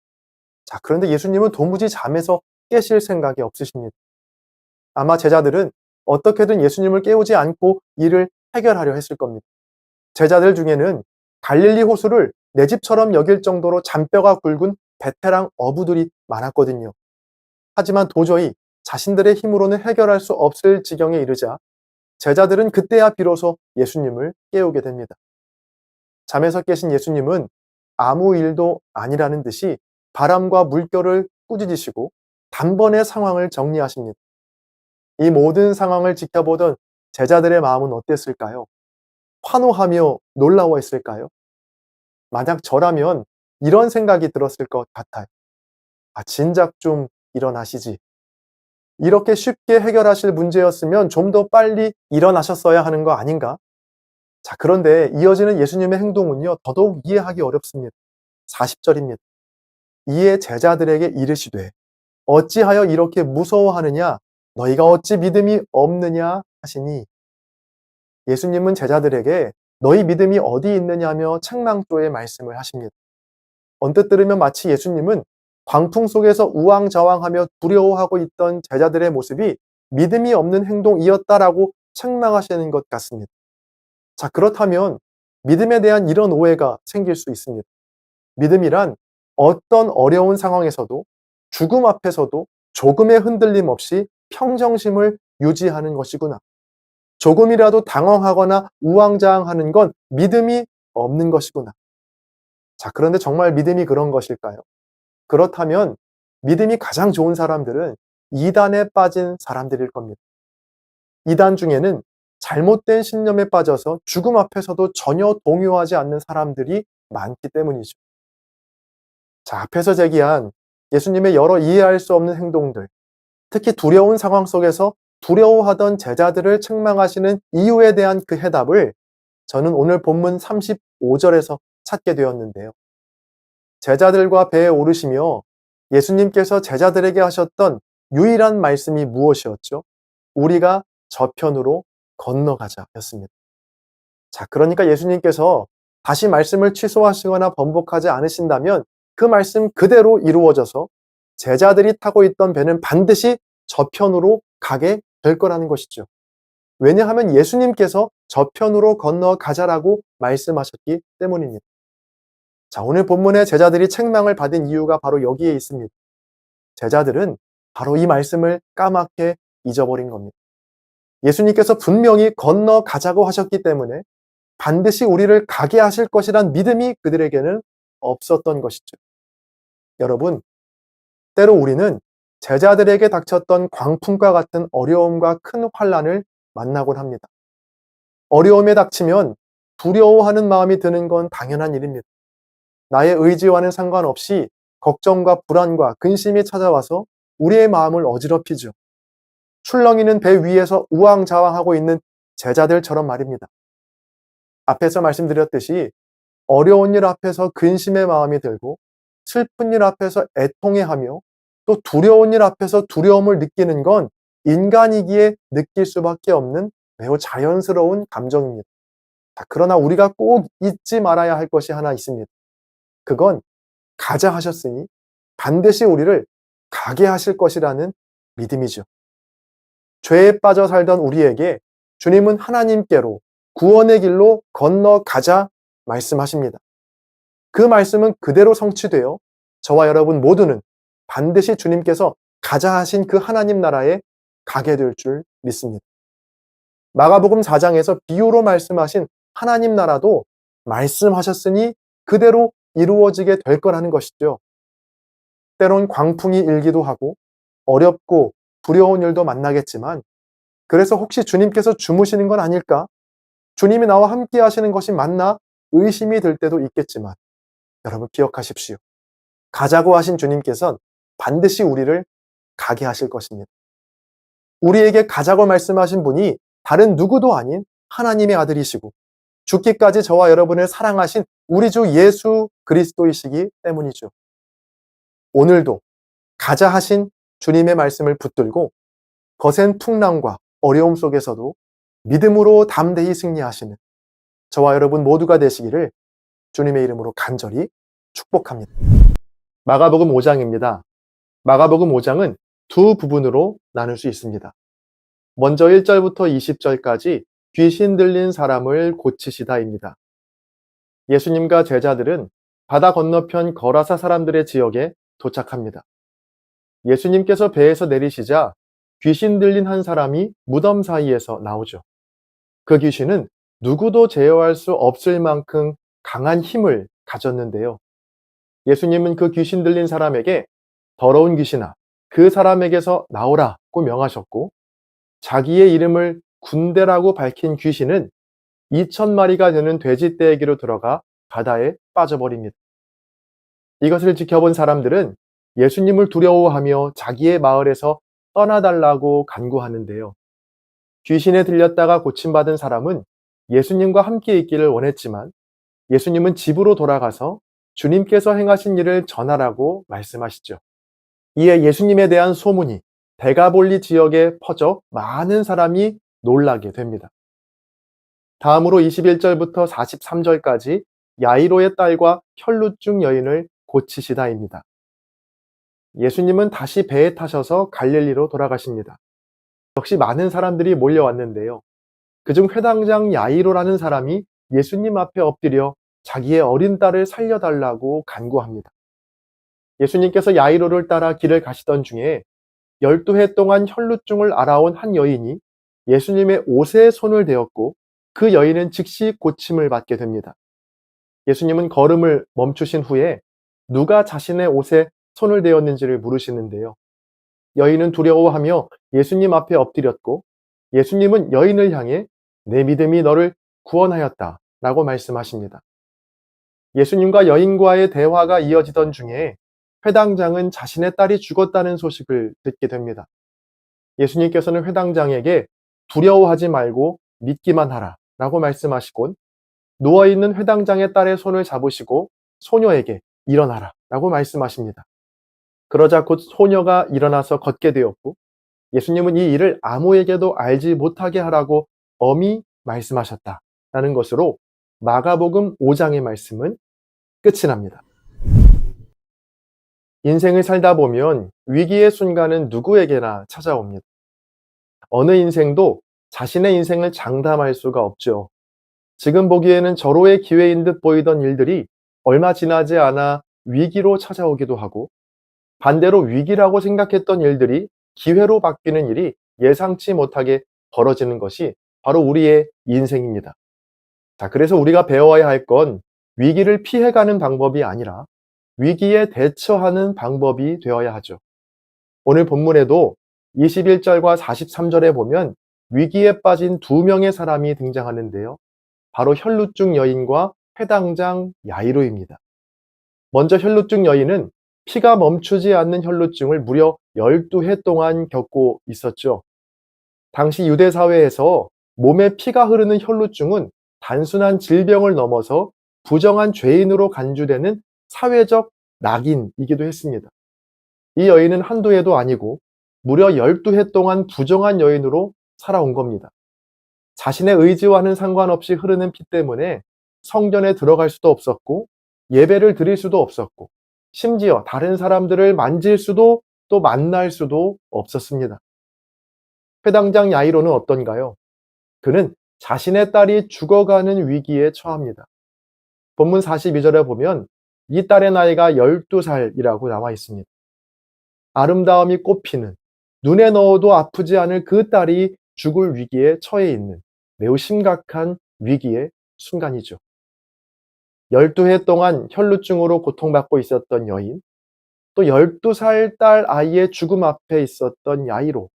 자, 그런데 예수님은 도무지 잠에서 깨실 생각이 없으십니다. 아마 제자들은 어떻게든 예수님을 깨우지 않고 일을 해결하려 했을 겁니다. 제자들 중에는 갈릴리 호수를 내 집처럼 여길 정도로 잔뼈가 굵은 베테랑 어부들이 많았거든요. 하지만 도저히 자신들의 힘으로는 해결할 수 없을 지경에 이르자 제자들은 그때야 비로소 예수님을 깨우게 됩니다. 잠에서 깨신 예수님은 아무 일도 아니라는 듯이 바람과 물결을 꾸짖으시고 단번에 상황을 정리하십니다. 이 모든 상황을 지켜보던 제자들의 마음은 어땠을까요? 환호하며 놀라워했을까요? 만약 저라면 이런 생각이 들었을 것 같아요. 진작 좀 일어나시지. 이렇게 쉽게 해결하실 문제였으면 좀 더 빨리 일어나셨어야 하는 거 아닌가? 자, 그런데 이어지는 예수님의 행동은요, 더더욱 이해하기 어렵습니다. 40절입니다. 이에 제자들에게 이르시되 어찌하여 이렇게 무서워하느냐? 너희가 어찌 믿음이 없느냐? 하시니, 예수님은 제자들에게 너희 믿음이 어디 있느냐며 책망조의 말씀을 하십니다. 언뜻 들으면 마치 예수님은 광풍 속에서 우왕좌왕하며 두려워하고 있던 제자들의 모습이 믿음이 없는 행동이었다라고 책망하시는 것 같습니다. 자, 그렇다면 믿음에 대한 이런 오해가 생길 수 있습니다. 믿음이란 어떤 어려운 상황에서도 죽음 앞에서도 조금의 흔들림 없이 평정심을 유지하는 것이구나. 조금이라도 당황하거나 우왕좌왕하는 건 믿음이 없는 것이구나. 자, 그런데 정말 믿음이 그런 것일까요? 그렇다면 믿음이 가장 좋은 사람들은 이단에 빠진 사람들일 겁니다. 이단 중에는 잘못된 신념에 빠져서 죽음 앞에서도 전혀 동요하지 않는 사람들이 많기 때문이죠. 자, 앞에서 제기한 예수님의 여러 이해할 수 없는 행동들, 특히 두려운 상황 속에서 두려워하던 제자들을 책망하시는 이유에 대한 그 해답을 저는 오늘 본문 35절에서 찾게 되었는데요. 제자들과 배에 오르시며 예수님께서 제자들에게 하셨던 유일한 말씀이 무엇이었죠? 우리가 저편으로 건너가자 였습니다. 자, 그러니까 예수님께서 다시 말씀을 취소하시거나 번복하지 않으신다면 그 말씀 그대로 이루어져서 제자들이 타고 있던 배는 반드시 저편으로 가게 될 거라는 것이죠. 왜냐하면 예수님께서 저편으로 건너가자라고 말씀하셨기 때문입니다. 자, 오늘 본문의 제자들이 책망을 받은 이유가 바로 여기에 있습니다. 제자들은 바로 이 말씀을 까맣게 잊어버린 겁니다. 예수님께서 분명히 건너가자고 하셨기 때문에 반드시 우리를 가게 하실 것이란 믿음이 그들에게는 없었던 것이죠. 여러분, 때로 우리는 제자들에게 닥쳤던 광풍과 같은 어려움과 큰 환난을 만나곤 합니다. 어려움에 닥치면 두려워하는 마음이 드는 건 당연한 일입니다. 나의 의지와는 상관없이 걱정과 불안과 근심이 찾아와서 우리의 마음을 어지럽히죠. 출렁이는 배 위에서 우왕좌왕하고 있는 제자들처럼 말입니다. 앞에서 말씀드렸듯이 어려운 일 앞에서 근심의 마음이 들고 슬픈 일 앞에서 애통해하며 또 두려운 일 앞에서 두려움을 느끼는 건 인간이기에 느낄 수밖에 없는 매우 자연스러운 감정입니다. 그러나 우리가 꼭 잊지 말아야 할 것이 하나 있습니다. 그건 가자 하셨으니 반드시 우리를 가게 하실 것이라는 믿음이죠. 죄에 빠져 살던 우리에게 주님은 하나님께로 구원의 길로 건너가자 말씀하십니다. 그 말씀은 그대로 성취되어 저와 여러분 모두는 반드시 주님께서 가자 하신 그 하나님 나라에 가게 될 줄 믿습니다. 마가복음 4장에서 비유로 말씀하신 하나님 나라도 말씀하셨으니 그대로 이루어지게 될 거라는 것이죠. 때론 광풍이 일기도 하고 어렵고 두려운 일도 만나겠지만 그래서 혹시 주님께서 주무시는 건 아닐까? 주님이 나와 함께 하시는 것이 맞나? 의심이 들 때도 있겠지만 여러분 기억하십시오. 가자고 하신 주님께서는 반드시 우리를 가게 하실 것입니다. 우리에게 가자고 말씀하신 분이 다른 누구도 아닌 하나님의 아들이시고 죽기까지 저와 여러분을 사랑하신 우리 주 예수 그리스도이시기 때문이죠. 오늘도 가자 하신 주님의 말씀을 붙들고 거센 풍랑과 어려움 속에서도 믿음으로 담대히 승리하시는 저와 여러분 모두가 되시기를 주님의 이름으로 간절히 축복합니다. 마가복음 5장입니다. 마가복음 5장은 두 부분으로 나눌 수 있습니다. 먼저 1절부터 20절까지 귀신 들린 사람을 고치시다입니다. 예수님과 제자들은 바다 건너편 거라사 사람들의 지역에 도착합니다. 예수님께서 배에서 내리시자 귀신 들린 한 사람이 무덤 사이에서 나오죠. 그 귀신은 누구도 제어할 수 없을 만큼 강한 힘을 가졌는데요. 예수님은 그 귀신 들린 사람에게 더러운 귀신아, 그 사람에게서 나오라고 명하셨고 자기의 이름을 군대라고 밝힌 귀신은 2,000마리가 되는 돼지 떼기로 들어가 바다에 빠져버립니다. 이것을 지켜본 사람들은 예수님을 두려워하며 자기의 마을에서 떠나달라고 간구하는데요. 귀신에 들렸다가 고침받은 사람은 예수님과 함께 있기를 원했지만 예수님은 집으로 돌아가서 주님께서 행하신 일을 전하라고 말씀하시죠. 이에 예수님에 대한 소문이 데가볼리 지역에 퍼져 많은 사람이 놀라게 됩니다. 다음으로 21절부터 43절까지 야이로의 딸과 혈루증 여인을 고치시다입니다. 예수님은 다시 배에 타셔서 갈릴리로 돌아가십니다. 역시 많은 사람들이 몰려왔는데요. 그중 회당장 야이로라는 사람이 예수님 앞에 엎드려 자기의 어린 딸을 살려달라고 간구합니다. 예수님께서 야이로를 따라 길을 가시던 중에 12해 동안 혈루증을 앓아온 한 여인이 예수님의 옷에 손을 대었고 그 여인은 즉시 고침을 받게 됩니다. 예수님은 걸음을 멈추신 후에 누가 자신의 옷에 손을 대었는지를 물으시는데요. 여인은 두려워하며 예수님 앞에 엎드렸고 예수님은 여인을 향해 내 믿음이 너를 구원하였다 라고 말씀하십니다. 예수님과 여인과의 대화가 이어지던 중에 회당장은 자신의 딸이 죽었다는 소식을 듣게 됩니다. 예수님께서는 회당장에게 두려워하지 말고 믿기만 하라 라고 말씀하시곤 누워있는 회당장의 딸의 손을 잡으시고 소녀에게 일어나라 라고 말씀하십니다. 그러자 곧 소녀가 일어나서 걷게 되었고 예수님은 이 일을 아무에게도 알지 못하게 하라고 엄히 말씀하셨다라는 것으로 마가복음 5장의 말씀은 끝이 납니다. 인생을 살다 보면 위기의 순간은 누구에게나 찾아옵니다. 어느 인생도 자신의 인생을 장담할 수가 없죠. 지금 보기에는 절호의 기회인 듯 보이던 일들이 얼마 지나지 않아 위기로 찾아오기도 하고 반대로 위기라고 생각했던 일들이 기회로 바뀌는 일이 예상치 못하게 벌어지는 것이 바로 우리의 인생입니다. 자, 그래서 우리가 배워야 할 건 위기를 피해가는 방법이 아니라 위기에 대처하는 방법이 되어야 하죠. 오늘 본문에도 21절과 43절에 보면 위기에 빠진 두 명의 사람이 등장하는데요. 바로 혈루증 여인과 회당장 야이로입니다. 먼저 혈루증 여인은 피가 멈추지 않는 혈루증을 무려 12해 동안 겪고 있었죠. 당시 유대 사회에서 몸에 피가 흐르는 혈루증은 단순한 질병을 넘어서 부정한 죄인으로 간주되는 사회적 낙인이기도 했습니다. 이 여인은 한두 해도 아니고 무려 12해 동안 부정한 여인으로 살아온 겁니다. 자신의 의지와는 상관없이 흐르는 피 때문에 성전에 들어갈 수도 없었고 예배를 드릴 수도 없었고 심지어 다른 사람들을 만질 수도 또 만날 수도 없었습니다. 회당장 야이로는 어떤가요? 그는 자신의 딸이 죽어가는 위기에 처합니다. 본문 42절에 보면 이 딸의 나이가 12살이라고 나와 있습니다. 아름다움이 꽃피는 눈에 넣어도 아프지 않을 그 딸이 죽을 위기에 처해 있는 매우 심각한 위기의 순간이죠. 12해 동안 혈루증으로 고통받고 있었던 여인, 또 12살 딸 아이의 죽음 앞에 있었던 야이로.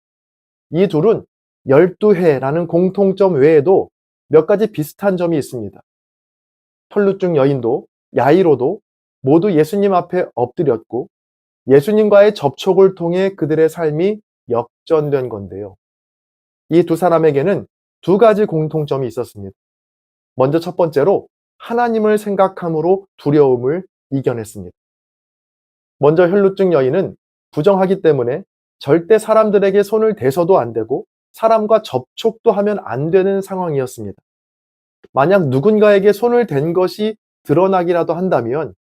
이 둘은 12해라는 공통점 외에도 몇 가지 비슷한 점이 있습니다. 혈루증 여인도 야이로도 모두 예수님 앞에 엎드렸고 예수님과의 접촉을 통해 그들의 삶이 역전된 건데요. 이 두 사람에게는 두 가지 공통점이 있었습니다. 먼저 첫 번째로 하나님을 생각함으로 두려움을 이겨냈습니다. 먼저 혈루증 여인은 부정하기 때문에 절대 사람들에게 손을 대서도 안 되고 사람과 접촉도 하면 안 되는 상황이었습니다. 만약 누군가에게 손을 댄 것이 드러나기라도 한다면,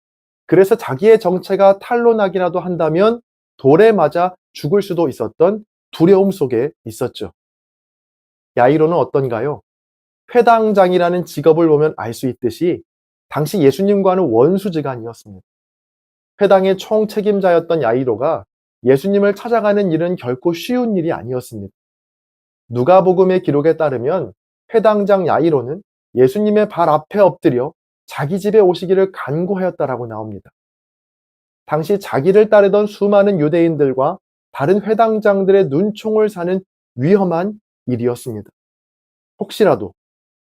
그래서 자기의 정체가 탄로나기라도 한다면 돌에 맞아 죽을 수도 있었던 두려움 속에 있었죠. 야이로는 어떤가요? 회당장이라는 직업을 보면 알 수 있듯이 당시 예수님과는 원수지간이었습니다. 회당의 총책임자였던 야이로가 예수님을 찾아가는 일은 결코 쉬운 일이 아니었습니다. 누가복음의 기록에 따르면 회당장 야이로는 예수님의 발 앞에 엎드려 자기 집에 오시기를 간구하였다라고 나옵니다. 당시 자기를 따르던 수많은 유대인들과 다른 회당장들의 눈총을 사는 위험한 일이었습니다. 혹시라도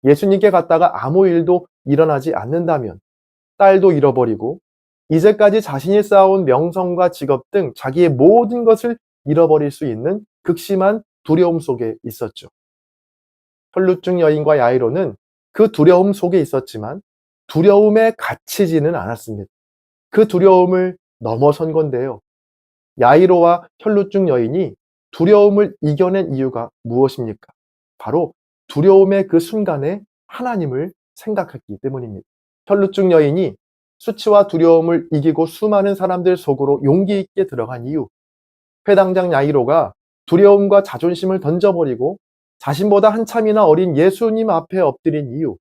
예수님께 갔다가 아무 일도 일어나지 않는다면 딸도 잃어버리고 이제까지 자신이 쌓아온 명성과 직업 등 자기의 모든 것을 잃어버릴 수 있는 극심한 두려움 속에 있었죠. 혈루증 여인과 야이로는 그 두려움 속에 있었지만 두려움에 갇히지는 않았습니다. 그 두려움을 넘어선 건데요. 야이로와 혈루증 여인이 두려움을 이겨낸 이유가 무엇입니까? 바로 두려움의 그 순간에 하나님을 생각했기 때문입니다. 혈루증 여인이 수치와 두려움을 이기고 수많은 사람들 속으로 용기 있게 들어간 이유, 회당장 야이로가 두려움과 자존심을 던져버리고 자신보다 한참이나 어린 예수님 앞에 엎드린 이유,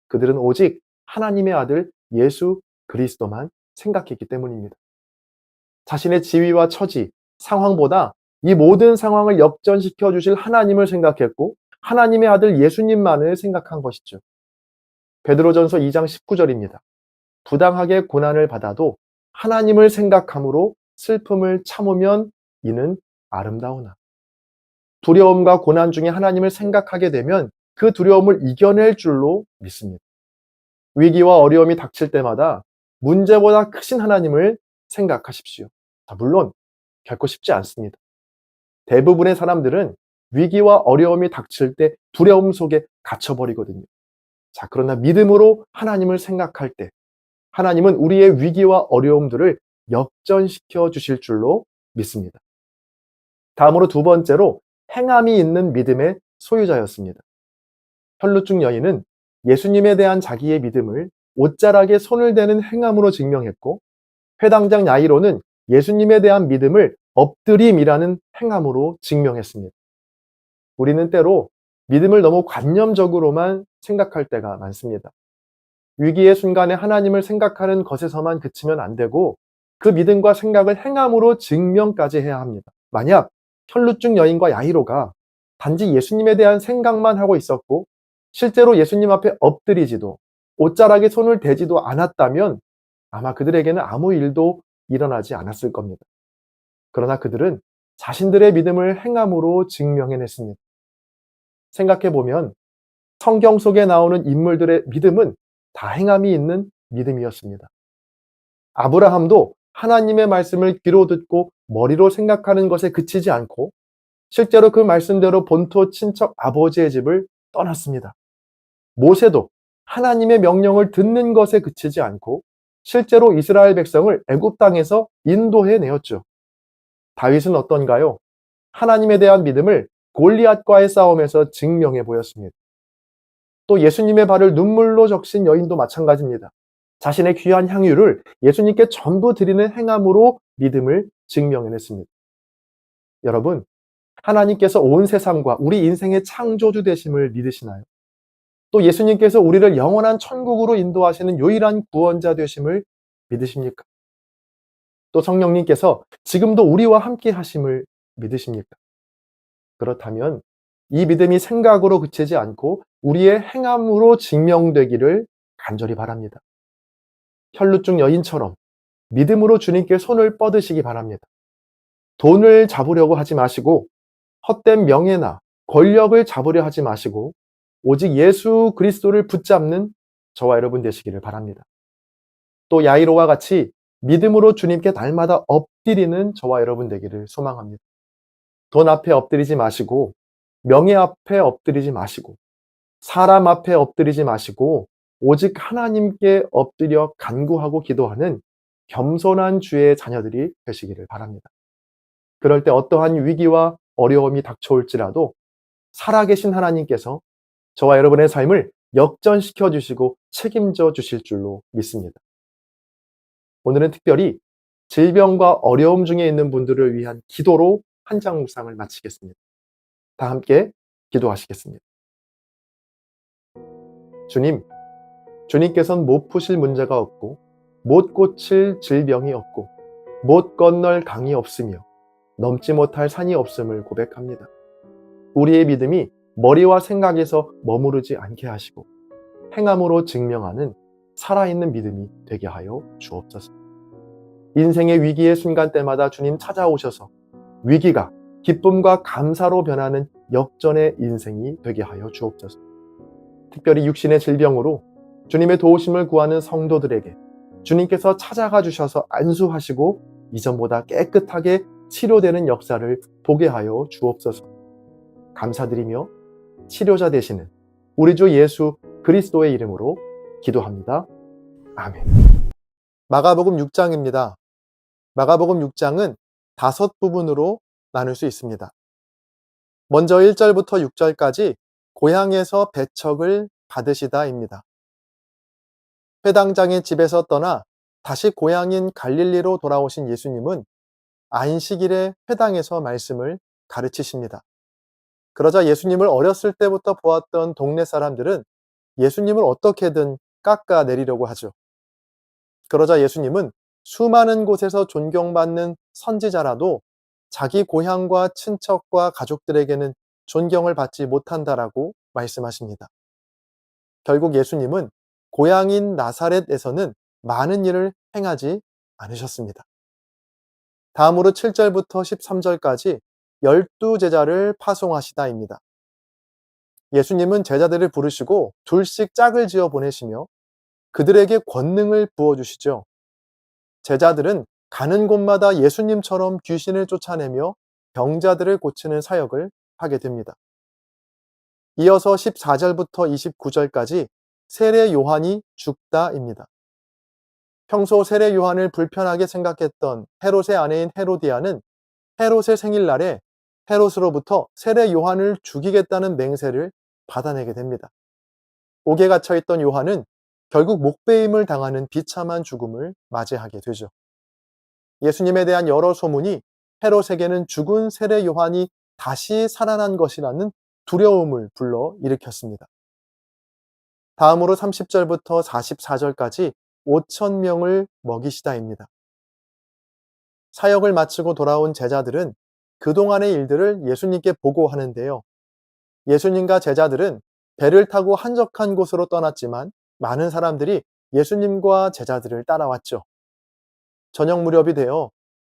그들은 오직 하나님의 아들 예수 그리스도만 생각했기 때문입니다. 자신의 지위와 처지, 상황보다 이 모든 상황을 역전시켜 주실 하나님을 생각했고 하나님의 아들 예수님만을 생각한 것이죠. 베드로전서 2장 19절입니다. 부당하게 고난을 받아도 하나님을 생각함으로 슬픔을 참으면 이는 아름다우나. 두려움과 고난 중에 하나님을 생각하게 되면 그 두려움을 이겨낼 줄로 믿습니다. 위기와 어려움이 닥칠 때마다 문제보다 크신 하나님을 생각하십시오. 물론 결코 쉽지 않습니다. 대부분의 사람들은 위기와 어려움이 닥칠 때 두려움 속에 갇혀버리거든요. 그러나 믿음으로 하나님을 생각할 때 하나님은 우리의 위기와 어려움들을 역전시켜 주실 줄로 믿습니다. 다음으로 두 번째로 행함이 있는 믿음의 소유자였습니다. 혈루증 여인은 예수님에 대한 자기의 믿음을 옷자락에 손을 대는 행함으로 증명했고, 회당장 야이로는 예수님에 대한 믿음을 엎드림이라는 행함으로 증명했습니다. 우리는 때로 믿음을 너무 관념적으로만 생각할 때가 많습니다. 위기의 순간에 하나님을 생각하는 것에서만 그치면 안 되고 그 믿음과 생각을 행함으로 증명까지 해야 합니다. 만약 혈루증 여인과 야이로가 단지 예수님에 대한 생각만 하고 있었고 실제로 예수님 앞에 엎드리지도 옷자락에 손을 대지도 않았다면 아마 그들에게는 아무 일도 일어나지 않았을 겁니다. 그러나 그들은 자신들의 믿음을 행함으로 증명해냈습니다. 생각해보면 성경 속에 나오는 인물들의 믿음은 다 행함이 있는 믿음이었습니다. 아브라함도 하나님의 말씀을 귀로 듣고 머리로 생각하는 것에 그치지 않고 실제로 그 말씀대로 본토 친척 아버지의 집을 떠났습니다. 모세도 하나님의 명령을 듣는 것에 그치지 않고 실제로 이스라엘 백성을 애굽 땅에서 인도해 내었죠. 다윗은 어떤가요? 하나님에 대한 믿음을 골리앗과의 싸움에서 증명해 보였습니다. 또 예수님의 발을 눈물로 적신 여인도 마찬가지입니다. 자신의 귀한 향유를 예수님께 전부 드리는 행함으로 믿음을 증명해냈습니다. 여러분, 하나님께서 온 세상과 우리 인생의 창조주 되심을 믿으시나요? 또 예수님께서 우리를 영원한 천국으로 인도하시는 유일한 구원자 되심을 믿으십니까? 또 성령님께서 지금도 우리와 함께 하심을 믿으십니까? 그렇다면 이 믿음이 생각으로 그치지 않고 우리의 행함으로 증명되기를 간절히 바랍니다. 혈루증 여인처럼 믿음으로 주님께 손을 뻗으시기 바랍니다. 돈을 잡으려고 하지 마시고 헛된 명예나 권력을 잡으려 하지 마시고 오직 예수 그리스도를 붙잡는 저와 여러분 되시기를 바랍니다. 또 야이로와 같이 믿음으로 주님께 날마다 엎드리는 저와 여러분 되기를 소망합니다. 돈 앞에 엎드리지 마시고 명예 앞에 엎드리지 마시고 사람 앞에 엎드리지 마시고 오직 하나님께 엎드려 간구하고 기도하는 겸손한 주의 자녀들이 되시기를 바랍니다. 그럴 때 어떠한 위기와 어려움이 닥쳐올지라도 살아계신 하나님께서 저와 여러분의 삶을 역전시켜 주시고 책임져 주실 줄로 믿습니다. 오늘은 특별히 질병과 어려움 중에 있는 분들을 위한 기도로 한 장 묵상을 마치겠습니다. 다 함께 기도하시겠습니다. 주님, 주님께서는 못 푸실 문제가 없고 못 고칠 질병이 없고 못 건널 강이 없으며 넘지 못할 산이 없음을 고백합니다. 우리의 믿음이 머리와 생각에서 머무르지 않게 하시고 행함으로 증명하는 살아있는 믿음이 되게 하여 주옵소서. 인생의 위기의 순간 때마다 주님 찾아오셔서 위기가 기쁨과 감사로 변하는 역전의 인생이 되게 하여 주옵소서. 특별히 육신의 질병으로 주님의 도우심을 구하는 성도들에게 주님께서 찾아가 주셔서 안수하시고 이전보다 깨끗하게 치료되는 역사를 보게 하여 주옵소서. 감사드리며 치료자 되시는 우리 주 예수 그리스도의 이름으로 기도합니다. 아멘. 마가복음 6장입니다. 마가복음 6장은 5부분으로 나눌 수 있습니다. 먼저 1절부터 6절까지 고향에서 배척을 받으시다입니다. 회당장의 집에서 떠나 다시 고향인 갈릴리로 돌아오신 예수님은 안식일에 회당에서 말씀을 가르치십니다. 그러자 예수님을 어렸을 때부터 보았던 동네 사람들은 예수님을 어떻게든 깎아내리려고 하죠. 그러자 예수님은 수많은 곳에서 존경받는 선지자라도 자기 고향과 친척과 가족들에게는 존경을 받지 못한다라고 말씀하십니다. 결국 예수님은 고향인 나사렛에서는 많은 일을 행하지 않으셨습니다. 다음으로 7절부터 13절까지 12제자를 파송하시다입니다. 예수님은 제자들을 부르시고 둘씩 짝을 지어 보내시며 그들에게 권능을 부어주시죠. 제자들은 가는 곳마다 예수님처럼 귀신을 쫓아내며 병자들을 고치는 사역을 하게 됩니다. 이어서 14절부터 29절까지 세례 요한이 죽다입니다. 평소 세례 요한을 불편하게 생각했던 헤롯의 아내인 헤로디아는 헤롯의 생일날에 헤롯으로부터 세례 요한을 죽이겠다는 맹세를 받아내게 됩니다. 옥에 갇혀있던 요한은 결국 목베임을 당하는 비참한 죽음을 맞이하게 되죠. 예수님에 대한 여러 소문이 헤롯에게는 죽은 세례 요한이 다시 살아난 것이라는 두려움을 불러 일으켰습니다. 다음으로 30절부터 44절까지 5천 명을 먹이시다입니다. 사역을 마치고 돌아온 제자들은 그동안의 일들을 예수님께 보고하는데요. 예수님과 제자들은 배를 타고 한적한 곳으로 떠났지만 많은 사람들이 예수님과 제자들을 따라왔죠. 저녁 무렵이 되어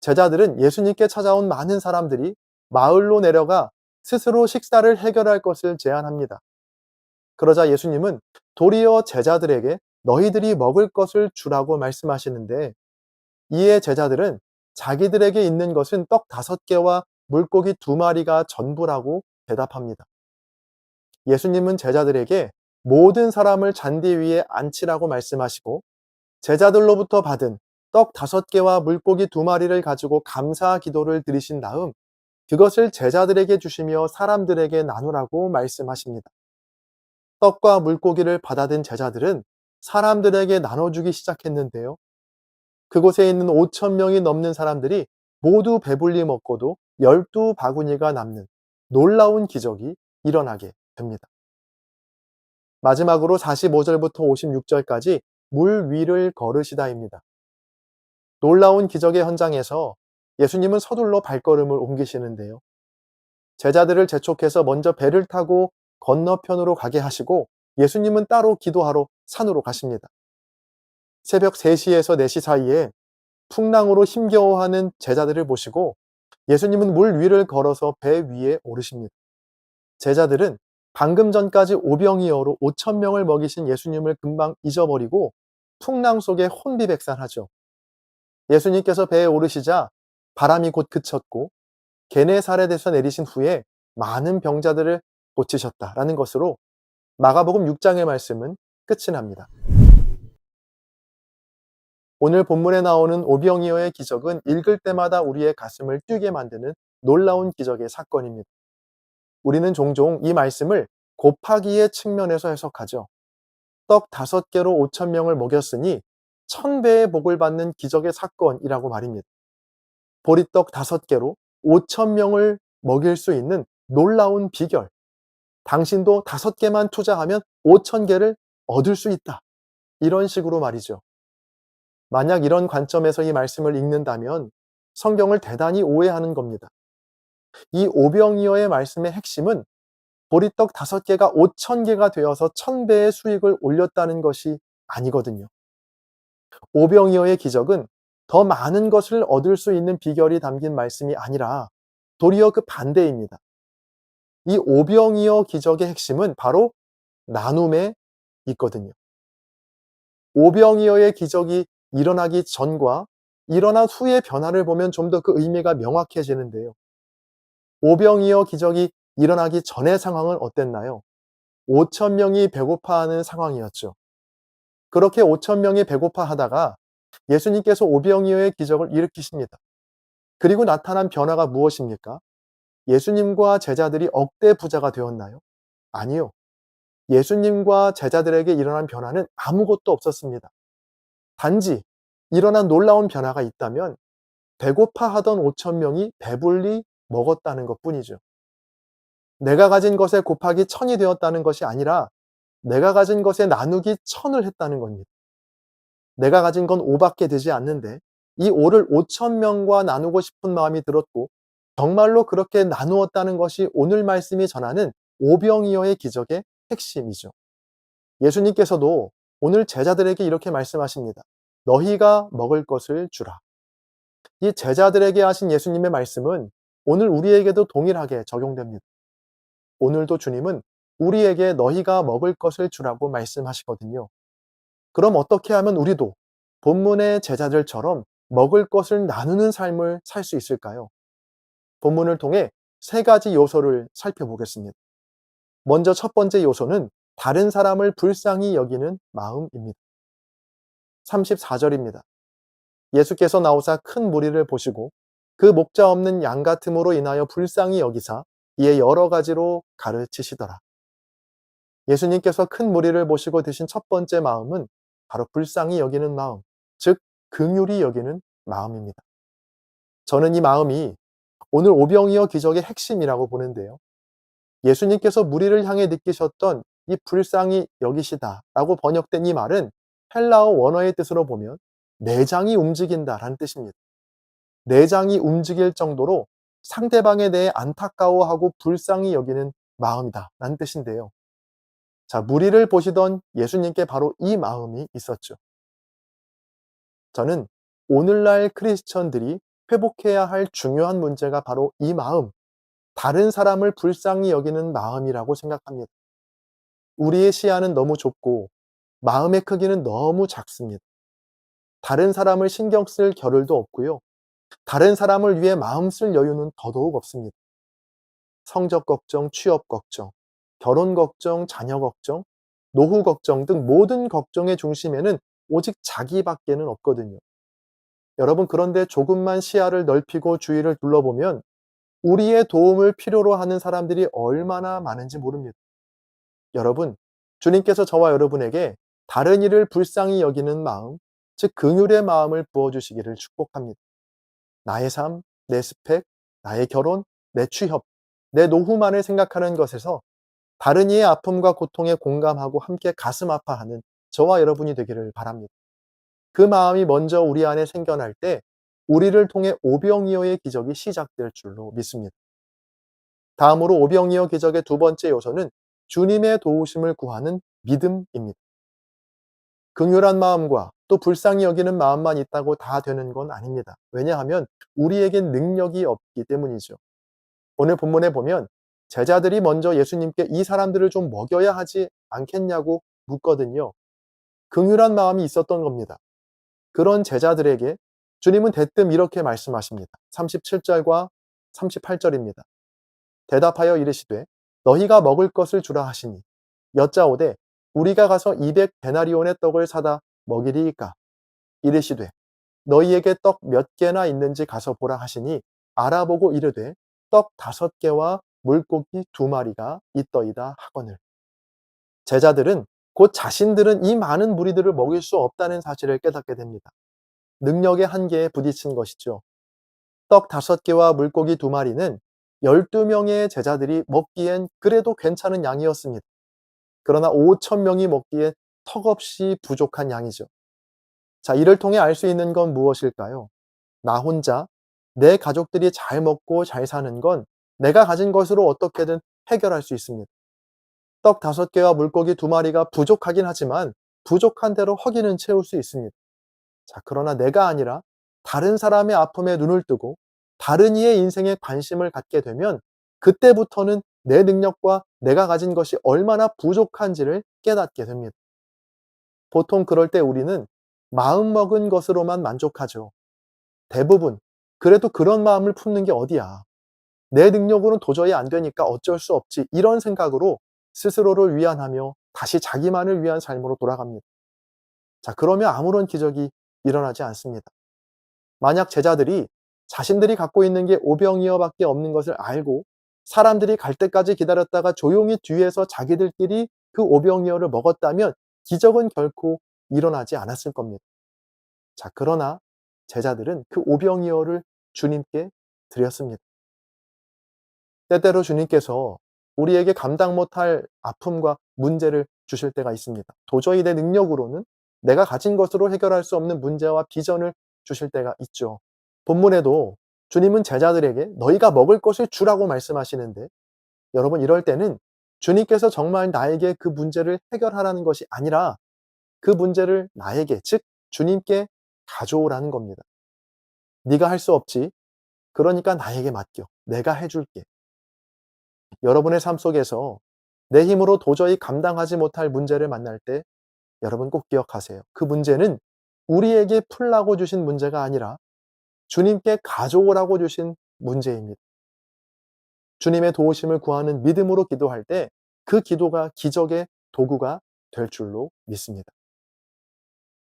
제자들은 예수님께 찾아온 많은 사람들이 마을로 내려가 스스로 식사를 해결할 것을 제안합니다. 그러자 예수님은 도리어 제자들에게 너희들이 먹을 것을 주라고 말씀하시는데 이에 제자들은 자기들에게 있는 것은 떡 5개와 물고기 2마리가 전부라고 대답합니다. 예수님은 제자들에게 모든 사람을 잔디 위에 앉히라고 말씀하시고 제자들로부터 받은 떡 5개와 물고기 2마리를 가지고 감사 기도를 드리신 다음 그것을 제자들에게 주시며 사람들에게 나누라고 말씀하십니다. 떡과 물고기를 받아든 제자들은 사람들에게 나눠주기 시작했는데요. 그곳에 있는 5천 명이 넘는 사람들이 모두 배불리 먹고도 12바구니가 남는 놀라운 기적이 일어나게 됩니다. 마지막으로 45절부터 56절까지 물 위를 걸으시다입니다. 놀라운 기적의 현장에서 예수님은 서둘러 발걸음을 옮기시는데요. 제자들을 재촉해서 먼저 배를 타고 건너편으로 가게 하시고 예수님은 따로 기도하러 산으로 가십니다. 새벽 3시에서 4시 사이에 풍랑으로 힘겨워하는 제자들을 보시고 예수님은 물 위를 걸어서 배 위에 오르십니다. 제자들은 방금 전까지 오병이어로 5천 명을 먹이신 예수님을 금방 잊어버리고 풍랑 속에 혼비백산하죠. 예수님께서 배에 오르시자 바람이 곧 그쳤고 게네사렛에서 내리신 후에 많은 병자들을 고치셨다라는 것으로 마가복음 6장의 말씀은 끝이 납니다. 오늘 본문에 나오는 오병이어의 기적은 읽을 때마다 우리의 가슴을 뛰게 만드는 놀라운 기적의 사건입니다. 우리는 종종 이 말씀을 곱하기의 측면에서 해석하죠. 떡 5개로 5천 명을 먹였으니 1000배의 복을 받는 기적의 사건이라고 말입니다. 보리떡 5개로 5천 명을 먹일 수 있는 놀라운 비결. 당신도 5개만 투자하면 5,000개를 얻을 수 있다. 이런 식으로 말이죠. 만약 이런 관점에서 이 말씀을 읽는다면 성경을 대단히 오해하는 겁니다. 이 오병이어의 말씀의 핵심은 보리떡 5개가 5,000개가 되어서 1000배의 수익을 올렸다는 것이 아니거든요. 오병이어의 기적은 더 많은 것을 얻을 수 있는 비결이 담긴 말씀이 아니라 도리어 그 반대입니다. 이 오병이어 기적의 핵심은 바로 나눔에 있거든요. 오병이어의 기적이 일어나기 전과 일어난 후의 변화를 보면 좀 더 그 의미가 명확해지는데요. 오병이어 기적이 일어나기 전의 상황은 어땠나요? 5천 명이 배고파하는 상황이었죠. 그렇게 5천 명이 배고파하다가 예수님께서 오병이어의 기적을 일으키십니다. 그리고 나타난 변화가 무엇입니까? 예수님과 제자들이 억대 부자가 되었나요? 아니요. 예수님과 제자들에게 일어난 변화는 아무것도 없었습니다. 단지 일어난 놀라운 변화가 있다면 배고파하던 5천 명이 배불리 먹었다는 것뿐이죠. 내가 가진 것에 곱하기 천이 되었다는 것이 아니라 내가 가진 것에 나누기 천을 했다는 겁니다. 내가 가진 건 5밖에 되지 않는데 이 5를 5천 명과 나누고 싶은 마음이 들었고 정말로 그렇게 나누었다는 것이 오늘 말씀이 전하는 오병이어의 기적의 핵심이죠. 예수님께서도 오늘 제자들에게 이렇게 말씀하십니다. 너희가 먹을 것을 주라. 이 제자들에게 하신 예수님의 말씀은 오늘 우리에게도 동일하게 적용됩니다. 오늘도 주님은 우리에게 너희가 먹을 것을 주라고 말씀하시거든요. 그럼 어떻게 하면 우리도 본문의 제자들처럼 먹을 것을 나누는 삶을 살 수 있을까요? 본문을 통해 세 가지 요소를 살펴보겠습니다. 먼저 첫 번째 요소는 다른 사람을 불쌍히 여기는 마음입니다. 34절입니다. 예수께서 나오사 큰 무리를 보시고 그 목자 없는 양 같음으로 인하여 불쌍히 여기사 이에 여러 가지로 가르치시더라. 예수님께서 큰 무리를 보시고 드신 첫 번째 마음은 바로 불쌍히 여기는 마음, 즉 긍휼히 여기는 마음입니다. 저는 이 마음이 오늘 오병이어 기적의 핵심이라고 보는데요. 예수님께서 무리를 향해 느끼셨던 이 불쌍히 여기시다라고 번역된 이 말은 헬라어 원어의 뜻으로 보면 내장이 움직인다라는 뜻입니다. 내장이 움직일 정도로 상대방에 대해 안타까워하고 불쌍히 여기는 마음이다라는 뜻인데요. 자, 무리를 보시던 예수님께 바로 이 마음이 있었죠. 저는 오늘날 크리스천들이 회복해야 할 중요한 문제가 바로 이 마음, 다른 사람을 불쌍히 여기는 마음이라고 생각합니다. 우리의 시야는 너무 좁고 마음의 크기는 너무 작습니다. 다른 사람을 신경 쓸 겨를도 없고요. 다른 사람을 위해 마음 쓸 여유는 더더욱 없습니다. 성적 걱정, 취업 걱정, 결혼 걱정, 자녀 걱정, 노후 걱정 등 모든 걱정의 중심에는 오직 자기밖에는 없거든요. 여러분, 그런데 조금만 시야를 넓히고 주위를 둘러보면 우리의 도움을 필요로 하는 사람들이 얼마나 많은지 모릅니다. 여러분, 주님께서 저와 여러분에게 다른 이를 불쌍히 여기는 마음, 즉 긍휼의 마음을 부어주시기를 축복합니다. 나의 삶, 내 스펙, 나의 결혼, 내 취업, 내 노후만을 생각하는 것에서 다른 이의 아픔과 고통에 공감하고 함께 가슴 아파하는 저와 여러분이 되기를 바랍니다. 그 마음이 먼저 우리 안에 생겨날 때 우리를 통해 오병이어의 기적이 시작될 줄로 믿습니다. 다음으로 오병이어 기적의 두 번째 요소는 주님의 도우심을 구하는 믿음입니다. 긍휼한 마음과 또 불쌍히 여기는 마음만 있다고 다 되는 건 아닙니다. 왜냐하면 우리에겐 능력이 없기 때문이죠. 오늘 본문에 보면 제자들이 먼저 예수님께 이 사람들을 좀 먹여야 하지 않겠냐고 묻거든요. 긍휼한 마음이 있었던 겁니다. 그런 제자들에게 주님은 대뜸 이렇게 말씀하십니다. 37절과 38절입니다. 대답하여 이르시되 너희가 먹을 것을 주라 하시니 여짜오되 우리가 가서 200데나리온의 떡을 사다 먹이리이까 이르시되 너희에게 떡 몇 개나 있는지 가서 보라 하시니 알아보고 이르되 떡 5개와 물고기 2마리가 있더이다 하거늘. 제자들은 곧 자신들은 이 많은 무리들을 먹일 수 없다는 사실을 깨닫게 됩니다. 능력의 한계에 부딪힌 것이죠. 떡 5개와 물고기 2마리는 12명의 제자들이 먹기엔 그래도 괜찮은 양이었습니다. 그러나 5천 명이 먹기에 턱없이 부족한 양이죠. 자, 이를 통해 알 수 있는 건 무엇일까요? 나 혼자, 내 가족들이 잘 먹고 잘 사는 건 내가 가진 것으로 어떻게든 해결할 수 있습니다. 떡 5개와 물고기 2마리가 부족하긴 하지만 부족한 대로 허기는 채울 수 있습니다. 자, 그러나 내가 아니라 다른 사람의 아픔에 눈을 뜨고 다른 이의 인생에 관심을 갖게 되면 그때부터는 내 능력과 내가 가진 것이 얼마나 부족한지를 깨닫게 됩니다. 보통 그럴 때 우리는 마음먹은 것으로만 만족하죠. 대부분 그래도 그런 마음을 품는 게 어디야. 내 능력으로는 도저히 안 되니까 어쩔 수 없지. 이런 생각으로 스스로를 위안하며 다시 자기만을 위한 삶으로 돌아갑니다. 자, 그러면 아무런 기적이 일어나지 않습니다. 만약 제자들이 자신들이 갖고 있는 게 오병이어밖에 없는 것을 알고 사람들이 갈 때까지 기다렸다가 조용히 뒤에서 자기들끼리 그 오병이어를 먹었다면 기적은 결코 일어나지 않았을 겁니다. 자, 그러나 제자들은 그 오병이어를 주님께 드렸습니다. 때때로 주님께서 우리에게 감당 못할 아픔과 문제를 주실 때가 있습니다. 도저히 내 능력으로는 내가 가진 것으로 해결할 수 없는 문제와 비전을 주실 때가 있죠. 본문에도 주님은 제자들에게 너희가 먹을 것을 주라고 말씀하시는데, 여러분, 이럴 때는 주님께서 정말 나에게 그 문제를 해결하라는 것이 아니라 그 문제를 나에게, 즉 주님께 가져오라는 겁니다. 네가 할 수 없지. 그러니까 나에게 맡겨. 내가 해줄게. 여러분의 삶 속에서 내 힘으로 도저히 감당하지 못할 문제를 만날 때 여러분 꼭 기억하세요. 그 문제는 우리에게 풀라고 주신 문제가 아니라 주님께 가져오라고 주신 문제입니다. 주님의 도우심을 구하는 믿음으로 기도할 때 그 기도가 기적의 도구가 될 줄로 믿습니다.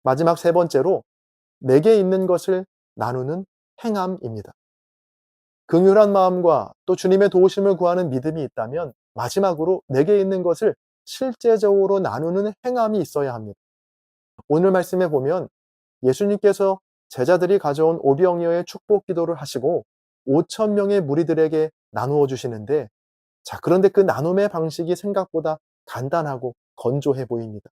마지막 세 번째로 내게 있는 것을 나누는 행함입니다. 긍휼한 마음과 또 주님의 도우심을 구하는 믿음이 있다면 마지막으로 내게 있는 것을 실제적으로 나누는 행함이 있어야 합니다. 오늘 말씀에 보면 예수님께서 제자들이 가져온 오병이어의 축복 기도를 하시고 5천 명의 무리들에게 나누어 주시는데, 자, 그런데 그 나눔의 방식이 생각보다 간단하고 건조해 보입니다.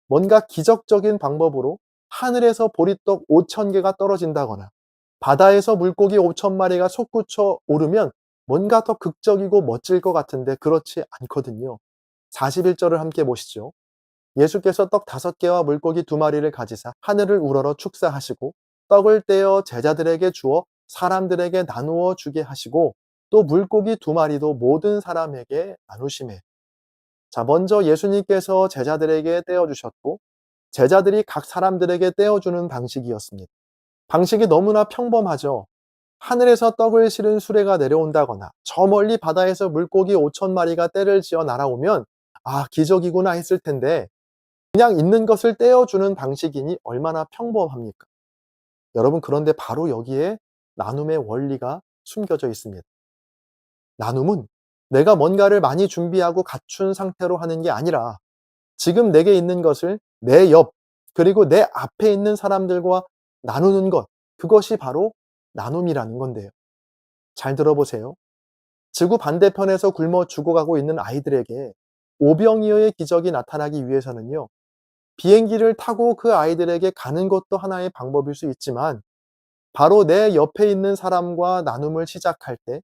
뭔가 기적적인 방법으로 하늘에서 보리떡 5천 개가 떨어진다거나 바다에서 물고기 5천 마리가 솟구쳐 오르면 뭔가 더 극적이고 멋질 것 같은데 그렇지 않거든요. 41절을 함께 보시죠. 예수께서 떡 5개와 물고기 2마리를 가지사 하늘을 우러러 축사하시고 떡을 떼어 제자들에게 주어 사람들에게 나누어 주게 하시고 또 물고기 2마리도 모든 사람에게 나누시매. 자, 먼저 예수님께서 제자들에게 떼어 주셨고 제자들이 각 사람들에게 떼어주는 방식이었습니다. 방식이 너무나 평범하죠. 하늘에서 떡을 실은 수레가 내려온다거나 저 멀리 바다에서 물고기 5천 마리가 떼를 지어 날아오면 아, 기적이구나 했을 텐데 그냥 있는 것을 떼어주는 방식이니 얼마나 평범합니까? 여러분, 그런데 바로 여기에 나눔의 원리가 숨겨져 있습니다. 나눔은 내가 뭔가를 많이 준비하고 갖춘 상태로 하는 게 아니라 지금 내게 있는 것을 내 옆, 그리고 내 앞에 있는 사람들과 나누는 것, 그것이 바로 나눔이라는 건데요. 잘 들어보세요. 지구 반대편에서 굶어 죽어가고 있는 아이들에게 오병이어의 기적이 나타나기 위해서는요, 비행기를 타고 그 아이들에게 가는 것도 하나의 방법일 수 있지만 바로 내 옆에 있는 사람과 나눔을 시작할 때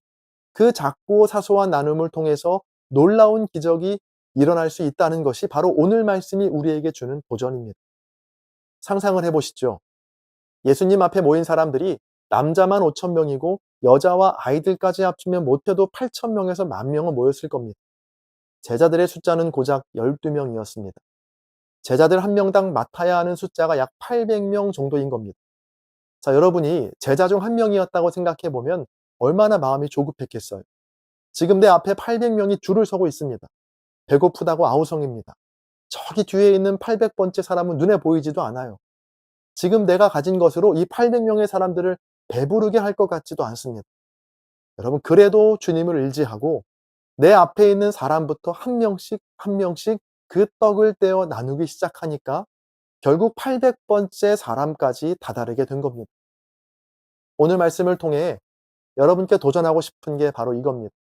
그 작고 사소한 나눔을 통해서 놀라운 기적이 일어날 수 있다는 것이 바로 오늘 말씀이 우리에게 주는 도전입니다. 상상을 해보시죠. 예수님 앞에 모인 사람들이 남자만 5천 명이고 여자와 아이들까지 합치면 못해도 8천 명에서 10,000명은 모였을 겁니다. 제자들의 숫자는 고작 12명이었습니다. 제자들 한 명당 맡아야 하는 숫자가 약 800명 정도인 겁니다. 자, 여러분이 제자 중 한 명이었다고 생각해 보면 얼마나 마음이 조급했겠어요. 지금 내 앞에 800명이 줄을 서고 있습니다. 배고프다고 아우성입니다. 저기 뒤에 있는 800번째 사람은 눈에 보이지도 않아요. 지금 내가 가진 것으로 이 800명의 사람들을 배부르게 할 것 같지도 않습니다. 여러분, 그래도 주님을 의지하고 내 앞에 있는 사람부터 한 명씩 한 명씩 그 떡을 떼어 나누기 시작하니까 결국 800번째 사람까지 다다르게 된 겁니다. 오늘 말씀을 통해 여러분께 도전하고 싶은 게 바로 이겁니다.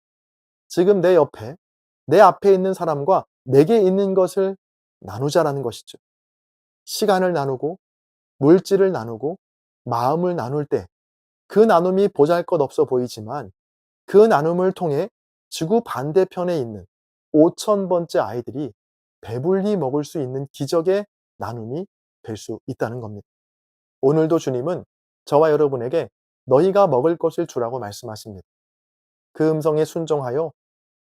지금 내 옆에, 내 앞에 있는 사람과 내게 있는 것을 나누자라는 것이죠. 시간을 나누고, 물질을 나누고, 마음을 나눌 때 그 나눔이 보잘것없어 보이지만 그 나눔을 통해 지구 반대편에 있는 5,000번째 아이들이 배불리 먹을 수 있는 기적의 나눔이 될 수 있다는 겁니다. 오늘도 주님은 저와 여러분에게 너희가 먹을 것을 주라고 말씀하십니다. 그 음성에 순종하여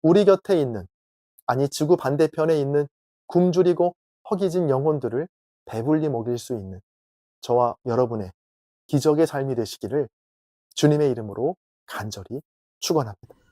우리 곁에 있는, 아니 지구 반대편에 있는 굶주리고 허기진 영혼들을 배불리 먹일 수 있는 저와 여러분의 기적의 삶이 되시기를 주님의 이름으로 간절히 축원합니다.